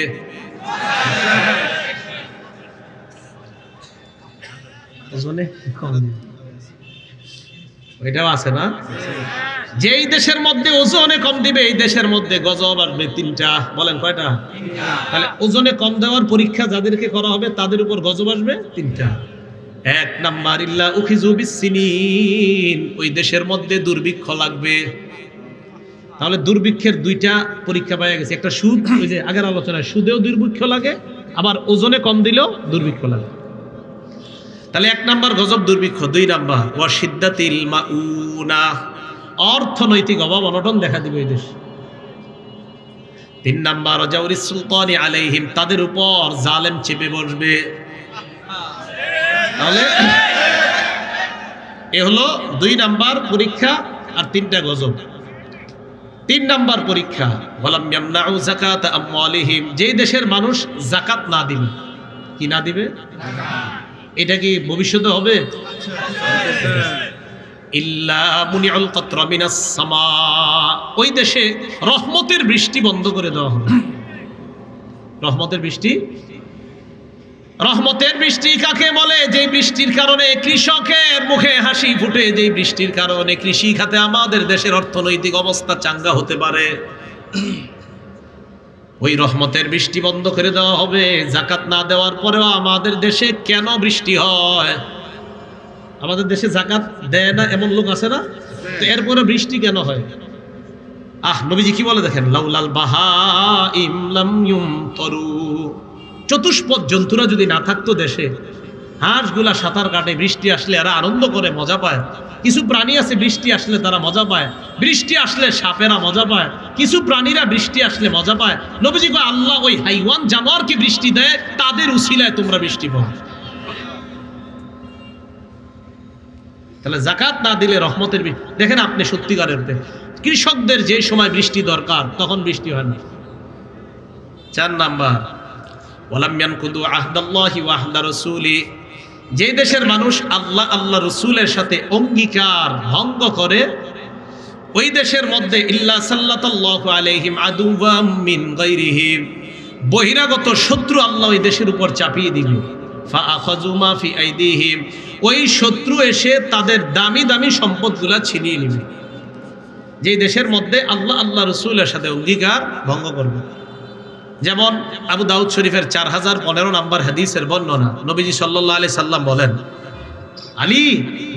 ওজনে কম দিবে, এটাও আছে না? যেই দেশের মধ্যে ওজনে কম দিবে এই দেশের মধ্যে গজব আসবে 3টা। বলেন কয়টা? তাহলে ওজনে কম দেওয়ার পরীক্ষা যাদেরকে করা হবে তাদের উপর গজব আসবে 3টা। 1 নাম্বার, ইল্লা উখিযু বিসসিনিন, ওই দেশের মধ্যে দুর্ভিক্ষ লাগবে। তাহলে দুর্ভিক্ষের 2টা পরীক্ষা পাওয়া গেছে। একটা সুদ, ওই যে আগের আলোচনায় সুদেও দুর্ভিক্ষ লাগে, আবার ওজনে কম দিলেও দুর্ভিক্ষ লাগে। তাহলে 1 নাম্বার গজব দুর্ভিক্ষ। 2 নাম্বার, ওয়া শিদ্দাতিল মাউনা, অর্থনৈতিক অভাব অনটন দেখা দিবে এই দেশ। 3 নাম্বার, জাওরিস সুলতানি আলাইহিম, তাদের উপর জালেম চেপে বসবে। তাহলে এ হলো 2 নাম্বার পরীক্ষা আর 3টা গজব। 3 নাম্বার পরীক্ষা, ওয়ালাম ইয়ামনাউ যাকাত আমওয়ালিহিম, যে দেশের মানুষ যাকাত না দিবে। কি না দিবে? এটা কি ভবিষ্যতে হবে? ইল্লা মুনিউল কাতরা মিনাস সামা, ওই দেশে রহমতের বৃষ্টি বন্ধ করে দেওয়া হবে। রহমতের বৃষ্টি, রহমতের বৃষ্টি কাকে বলে? যে বৃষ্টির কারণে কৃষকের মুখে হাসি ফুটে, যে বৃষ্টির কারণে কৃষি খাতে আমাদের দেশের অর্থনৈতিক অবস্থা চাঙ্গা হতে পারে। ওই রহমতের বৃষ্টি বন্ধ করে দেওয়া হবে। যাকাত না দেওয়ার পরেও আমাদের দেশে কেন বৃষ্টি হয়? আমাদের দেশে যাকাত দেয় না এমন লোক আছে না? তো এরপরে বৃষ্টি কেন হয়? নবীজি কি বলে দেখেন, লাউলাল বাহাইম লাম ইউমতারু, চতুষ্পদ জন্তুরা যদি না থাকতো দেশে, হাঁসগুলা সাঁতার কাটে, বৃষ্টি আসলে এরা আনন্দ করে মজা পায়। কিছু প্রাণী আছে বৃষ্টি আসলে তারা মজা পায়, বৃষ্টি আসলে সাপেরা মজা পায়, কিছু প্রাণীরা বৃষ্টি আসলে মজা পায়। নবীজি কয়, আল্লাহ ওই হাইওয়ান জানোয়ারকে বৃষ্টি দেয়, তাদের উসিলায় তোমরা বৃষ্টি পাও। তাহলে যাকাত না দিলে রহমতের দেখেন আপনি সত্যিকারের কৃষকদের যে সময় বৃষ্টি দরকার তখন বৃষ্টি হয় না। 4 নাম্বার, ওয়ালাম ইয়ানকুদু আহদাল্লাহি ওয়া আহদা রাসূলি, যে দেশের মানুষ আল্লাহ আল্লাহ রসুলের সাথে অঙ্গীকার ভঙ্গ করে, ওই দেশের মধ্যে ইল্লা সাল্লাতাল্লাহু আলাইহিম আদুওয়াম মিন গায়রিহিম, বহিরাগত শত্রু আল্লাহ ওই দেশের উপর চাপিয়ে দিবে। ফাআখাযু মা ফি আইদিহিম, ওই শত্রু এসে তাদের দামি দামি সম্পদগুলা ছিনিয়ে নেবে। যে দেশের মধ্যে আল্লাহ আল্লাহ রসুলের সাথে অঙ্গীকার ভঙ্গ করবে। যেমন আবু দাউদ শরীফের 4015 নাম্বার হাদিসের বর্ণনা, নবীজি সাল্লাল্লাহু আলাইহি সাল্লাম বলেন, আলী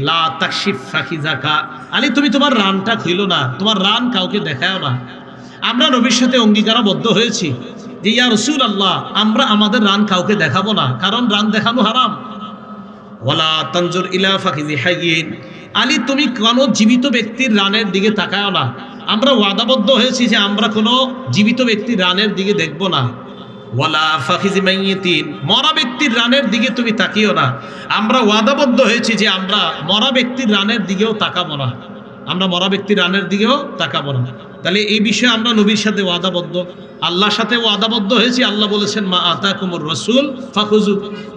লা তাকশিফ ফাকিজাকা, আলী তুমি তোমার রানটা খুইলো না, তোমার রান কাউকে দেখাও না। আমরা নবীর সাথে অঙ্গীকারাবদ্ধ হয়েছি যে ইয়া রাসূলুল্লাহ আমরা আমাদের রান কাউকে দেখাবো না, কারণ রান দেখানো হারাম। ওয়ালা তানজুর ইলা ফাকিজি হাইয়িন, আলী তুমি কোনো জীবিত ব্যক্তির রানের দিকে তাকাও না। আমরা ওয়াদাবদ্ধ হয়েছি যে আমরা কোনো জীবিত ব্যক্তির রানের দিকে দেখব না। ওয়ালা ফাকিজি মাইয়িতিন, মরা ব্যক্তির রানের দিকে তুমি তাকিও না। আমরা ওয়াদাবদ্ধ হয়েছি যে আমরা মরা ব্যক্তির রানের দিকেও তাকাবো না, আমরা মরা ব্যক্তির রানের দিকেও তাকাবো না। তাহলে এই বিষয়ে আমরা নবীর সাথে ওয়াদাবদ্ধ, আল্লাহর সাথে ওয়াদাবদ্ধ হয়েছি। আল্লাহ বলেছেন মা আতাকুমুর রাসূল ফাখুযু,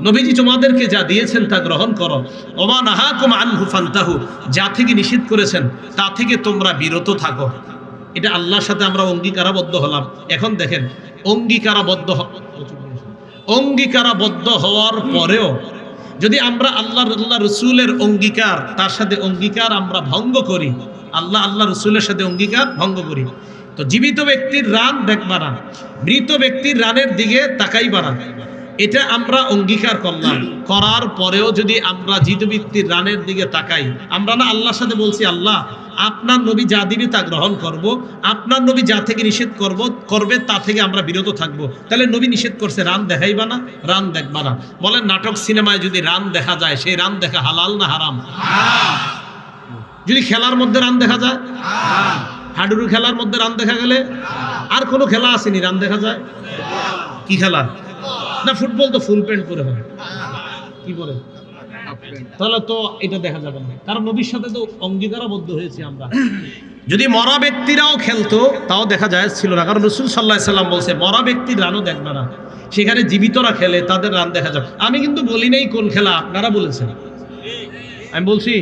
নবীজি তোমাদেরকে যা দিয়েছেন তা গ্রহণ করো। ওমা নাহাকুম আনহু ফান্তাহু, যা থেকে নিষেধ করেছেন তা থেকে তোমরা বিরত থাকো। এটা আল্লাহর সাথে আমরা অঙ্গীকারাবদ্ধ হলাম। এখন দেখেন অঙ্গীকারাবদ্ধ হওয়ার পরেও যদি আমরা আল্লাহ রসুলের অঙ্গীকার, তার সাথে অঙ্গীকার আমরা ভঙ্গ করি, আল্লাহ রসুলের সাথে অঙ্গীকার ভঙ্গ করি, তো জীবিত ব্যক্তির রান দেখবা না, মৃত ব্যক্তির রানের দিকে তাকাইবা না, এটা আমরা অঙ্গীকার করলাম। করার পরেও যদি আমরা জীবিত ব্যক্তির রানের দিকে তাকাই, আমরা না আল্লাহর সাথে বলছি আল্লাহ আপনার নবী যা দিবে তা গ্রহণ করব, আপনার নবী যা থেকে নিষেধ করবে তা থেকে আমরা বিরত থাকব। তাহলে নবী নিষেধ করছে রান দেখাইবা না, রান দেখবা না। বলেন নাটক সিনেমায় যদি রান দেখা যায়, সেই রান দেখা হালাল না হারাম? যদি খেলার মধ্যে রান দেখা যায়, হাডুডু খেলার মধ্যে রান দেখা গেলে, আর কোনো খেলা আসেনি রান দেখা যায়? কি খেলা? না ফুটবল তো ফুল প্যান্ট পরে হয়, কি পরে? তাহলে তো এটা দেখা যাবে না, কারণ নবীর সাথে তো অঙ্গীকারাবদ্ধ হয়েছি আমরা। যদি মরা ব্যক্তিরাও খেলতো তাও দেখা যায় ছিল না, কারণ রাসূল সাল্লাল্লাহু আলাইহি সাল্লাম বলছে মরা ব্যক্তির রানও দেখবে না, সেখানে জীবিতরা খেলে তাদের রান দেখা যাবে। আমি কিন্তু বলি নাই কোন খেলা, আপনারা বলেছেন। আমি বলছি,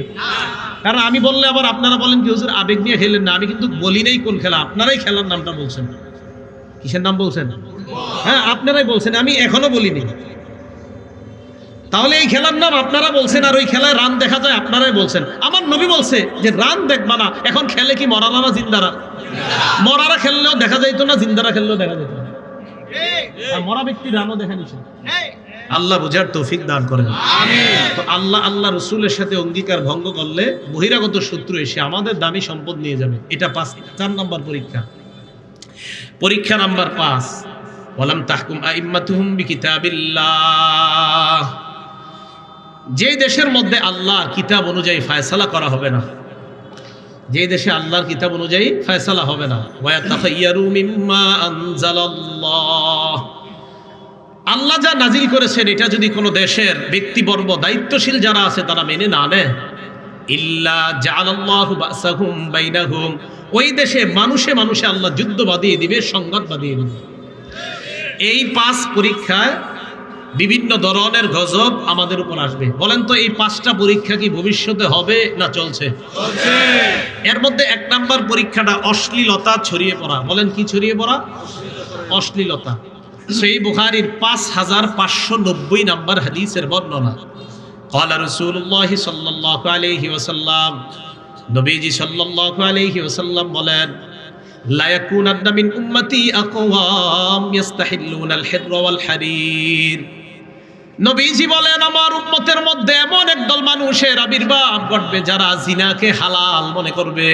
কারণ আমি বললে আবার আপনারা বলেন কি হুজুর আবেগ নিয়ে খেলেন না। আমি কিন্তু বলি নাই কোন খেলা, আপনারাই খেলার নামটা বলছেন। কিসের নাম বলছেন? হ্যাঁ আপনারাই বলছেন, আমি এখনো বলিনি। তাহলে এই খেলার নাম আপনারা বলছেন, আর ওই খেলায় রান দেখা যায় আপনারাই বলছেন। আমার নবী বলছে যে রান দেখবা না। এখন খেলে কি মরারা না জিন্দারা? মরারা খেললেও দেখা যাইতো না, জিন্দারা খেললেও দেখা যেত না। মরা ব্যক্তি রানও দেখা নিছে। আল্লাহ বুঝার তৌফিক দান করেন। তো আল্লাহ রসুলের সাথে অঙ্গীকার ভঙ্গ করলে বহিরাগত শত্রু এসে আমাদের দামি সম্পদ নিয়ে যাবে। এটা 4 নম্বর পরীক্ষা। পরীক্ষা নাম্বার 5, ওয়ালাম তাহকুম আইম্মাতুহুম বিকিতাবিল্লাহ, যে দেশের মধ্যে আল্লাহর কিতাব অনুযায়ী ফয়সালা করা হবে না, যে দেশে আল্লাহর কিতাব অনুযায়ী ফয়সালা হবে না, ওয়ায়াতাখায়্যারু মিম্মা আনজালাল্লাহ, আল্লাহ যা নাজিল করেছেন এটা যদি কোনো দেশের ব্যক্তিবর্গ দায়িত্বশীল যারা আছে তারা মেনে না নেয়, ইল্লা জাআলাল্লাহু বাসাহুম বাইনাহুম, ওই দেশে মানুষে মানুষে আল্লাহ যুদ্ধ বাঁধিয়ে দিবে, সংঘাত বাঁধিয়ে দিবে। এই 5 পরীক্ষায় বিভিন্ন ধরনের গজব আমাদের উপর আসবে। বলেন তো এই 5টা পরীক্ষা কি ভবিষ্যতে হবে না চলছে? এর মধ্যে 1 নাম্বার পরীক্ষাটা অশ্লীলতা ছড়িয়ে পড়া। বলেন কি ছড়িয়ে পড়া? অশ্লীলতা। সহিহ বুখারীর 5590 নাম্বার হাদিসের বর্ণনা। ক্বালা রাসূলুল্লাহ সাল্লাল্লাহু আলাইহি ওয়াসাল্লাম, নবীজি সাল্লাল্লাহু আলাইহি ওয়াসাল্লাম বলেন, লা ইয়াকুনান্না মিন উম্মতি আকওয়াম ইস্তাহিল্লুনাল হিররা ওয়াল হারির, নবীজি বলেন আমার উম্মতের মধ্যে এমন একদল মানুষের আবির্ভাব ঘটবে যারা জিনাকে হালাল মনে করবে।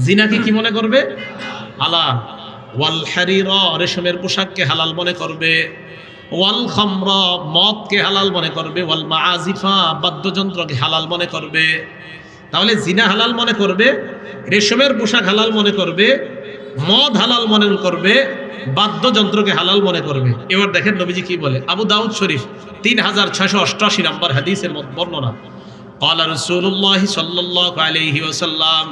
জিনাকে কি মনে করবে? হালাল। ওয়াল হারিরা, রেশমের পোশাককে হালাল মনে করবে। ওয়াল খামরা, মদকে হালাল মনে করবে। ওয়াল মাআজিফা, বাদ্যযন্ত্রকে হালাল মনে করবে। তাহলে জিনা হালাল মনে করবে, রেশমের পোশাক হালাল মনে করবে, মদ হালাল মনে করবে, বাদ্যযন্ত্রকে হালাল মনে করবে। এবার দেখেন নবীজি কি বলে। আবু দাউদ শরীফ 3688 নম্বর হাদিসের বর্ণনা। ক্বালা রাসূলুল্লাহ সাল্লাল্লাহু আলাইহি ওয়াসাল্লাম,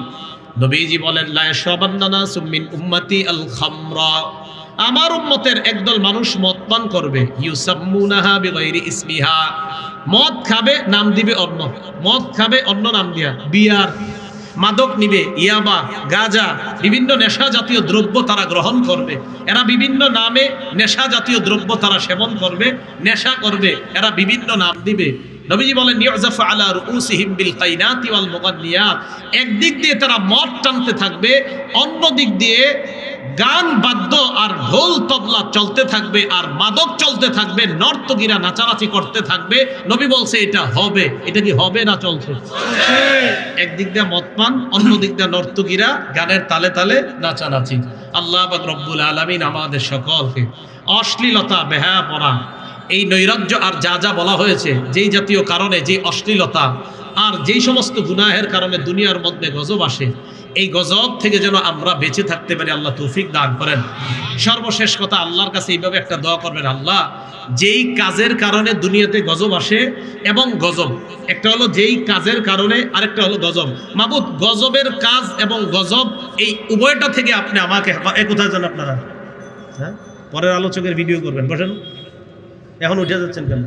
নবীজি বলেন, লা ইয়াশরাবান্না নাসুম মিন উম্মতি আল খামরা, আমার উম্মতের একদল মানুষ মদ পান করবে। ইউসাম্মুনাহা বিগাইরি ইসমিহা, মদ খাবে নাম দিবে অন্য, মদ খাবে অন্য নাম দিয়া, বিয়ার, মাদক নিবে, ইয়াবা, গাঁজা, বিভিন্ন নেশা জাতীয় দ্রব্য তারা গ্রহণ করবে। এরা বিভিন্ন নামে নেশা জাতীয় দ্রব্য তারা সেবন করবে, নেশা করবে, এরা বিভিন্ন নাম দিবে। নবীজি বলেন, ইউযাফু আলা রুউসিহিম বিল কাইনাতি ওয়াল মুগান্নিয়াত, একদিক দিয়ে তারা মদ টানতে থাকবে, অন্য দিক দিয়ে গান বাদ্য আর ঢোল তবলা চলতে থাকবে আর মাদক চলতে থাকবে, নর্তকীরা নাচানাচি করতে থাকবে, নবী বলছে এটা হবে। এটা কি হবে না চলছে? একদিক দিয়ে মদ পান, অন্য দিক দিয়ে নর্তকীরা গানের তালে তালে নাচানাচি। আল্লাহ পাক রব্বুল আলামিন আমাদের সকলকে অশ্লীলতা, বেহায়াপনা, এই নৈরাজ্য আর যা যা বলা হয়েছে, যেই জাতীয় কারণে, যে অশ্লীলতা আর যেই সমস্ত গুনাহের কারণে দুনিয়ার মধ্যে গজব আসে, এই গজব থেকে যেন আমরা বেঁচে থাকতে পারি আল্লাহ তৌফিক দান করেন। সর্বশেষ কথা, আল্লাহর কাছে এইভাবে একটা দোয়া করবেন, আল্লাহ যেই কাজের কারণে দুনিয়াতে গজব আসে এবং গজব, একটা হলো যেই কাজের কারণে, আরেকটা হলো গজব, মাবুদ গজবের কাজ এবং গজব এই উভয়টা থেকে আপনি আমাকে কোথায় যান আপনারা? হ্যাঁ, পরের আলোচকের ভিডিও করবেন, বসেন। এখন উঠে যাচ্ছেন কেন?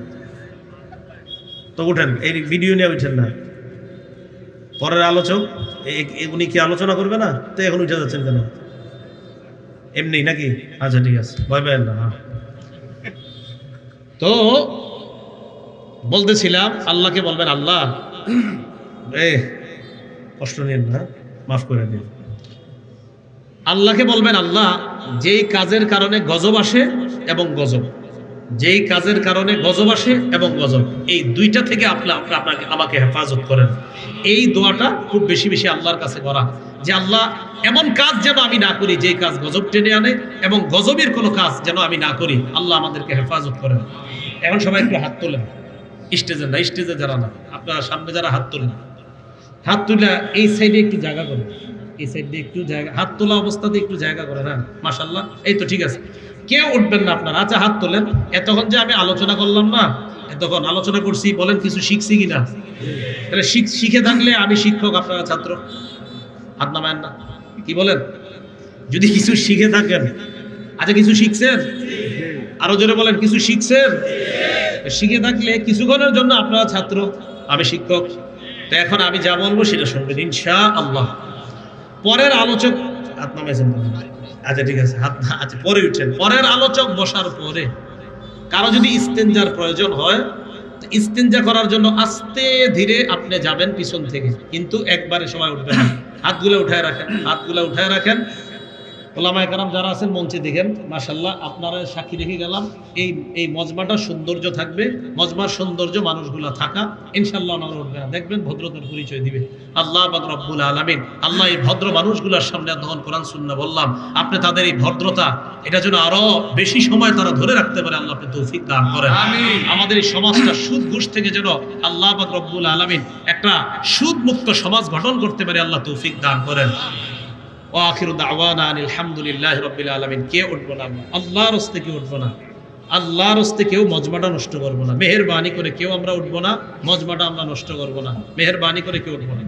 তো উঠেন, এই ভিডিও নিয়ে উঠেন না। পরের আলোচক উনি কি আলোচনা করবে না? তো এখন উঠে যাচ্ছেন কেন? এমনি নাকি? আচ্ছা ঠিক আছে, ভয় পাবেন না। তো বলতেছিলাম, আল্লাহকে বলবেন, আল্লাহ কষ্ট নিন না, মাফ করে দিন। আল্লাহকে বলবেন, আল্লাহ যেই কাজের কারণে গজব আসে এবং গজব, যেই কাজের কারণে গজব আসে এবং গজব, এই দুইটা থেকে আপনাকে আমাকে হেফাজত করেন। এই দোয়াটা খুব বেশি বেশি আল্লাহর কাছে করা, যে আল্লাহ এমন কাজ যেন আমি না করি যেই কাজ গজব টেনে আনে, এবং গজবের কোনো কাজ যেন আমি না করি। আল্লাহ আমাদেরকে হেফাজত করেন। এখন সবাই একটু হাত তোলেন, স্টেজে না, স্টেজে যারা না, আপনারা সামনে যারা হাত তোলেন, হাত তুলে এই সাইডে একটু জায়গা করেন, এই সাইডে একটু জায়গা, হাত তোলা অবস্থাতে একটু জায়গা করেন। হ্যাঁ, মাশাআল্লাহ, এই তো ঠিক আছে। কেউ উঠবেন না আপনারা। আচ্ছা, হাত তোলেন। এতক্ষণ যে আমি আলোচনা করলাম না, এতক্ষণ আলোচনা করছি, বলেন কিছু শিখছি কিনা? তাহলে শিখে থাকলে আমি শিক্ষক, আপনারা ছাত্র। হাত নামায়েন না, কি বলেন? যদি কিছু শিখে থাকেন, আচ্ছা কিছু শিখছেন? আরো জোরে বলেন, কিছু শিখছেন? শিখে থাকলে কিছুক্ষণের জন্য আপনারা ছাত্র, আমি শিক্ষক। তো এখন আমি যা বলবো সেটা শুনবেন ইনশাআল্লাহ। পরের আলোচক হাত নামাইছেন? আচ্ছা ঠিক আছে, হাত, আচ্ছা পরে উঠছেন। পরের আলোচক বসার পরে কারো যদি ইস্তেঞ্জার প্রয়োজন হয়, ইস্তেঞ্জা করার জন্য আস্তে ধীরে আপনি যাবেন পিছন থেকে, কিন্তু একবারে সময় উঠবেন না। হাতগুলো উঠায় রাখেন, হাতগুলো উঠায় রাখেন। ওলামায়ে কেরাম যারা আছেন মঞ্চে দেখেন, মাশাআল্লাহ, আপনারা সাক্ষী রেখে গেলাম, এই মজমাটা সৌন্দর্য থাকবে, মজমার সৌন্দর্য মানুষগুলা থাকা, ইনশাআল্লাহ ওনারা উঠবে না, দেখবেন ভদ্রতার পরিচয় দিবে আল্লাহ পাক রব্বুল আলামিন। আল্লাহ এই ভদ্র মানুষগুলোর সামনে যখন কোরআন সুন্নাহ বললাম, আপনি তাদের এই ভদ্রতা, এটা যেন আরো বেশি সময় তারা ধরে রাখতে পারে, আল্লাহ আপনি তৌফিক দান করেন। আমাদের এই সমাজটা সুদ ঘুষ থেকে যেন আল্লাহ পাক রব্বুল আলামিন একটা সুদ মুক্ত সমাজ গঠন করতে পারে, আল্লাহ তৌফিক দান করেন। আখিরু দাওয়ানা আলহামদুলিল্লাহি রাব্বিল আলামিন। কে উঠবো না? আল্লাহর রাস্তে কেউ উঠবো না, আল্লাহর রাস্তে কেউ মজমাটা নষ্ট করবো না। মেহেরবানি করে কেউ আমরা উঠবো না, মজমাটা আমরা নষ্ট করবো না, মেহেরবানি করে কেউ উঠবো না।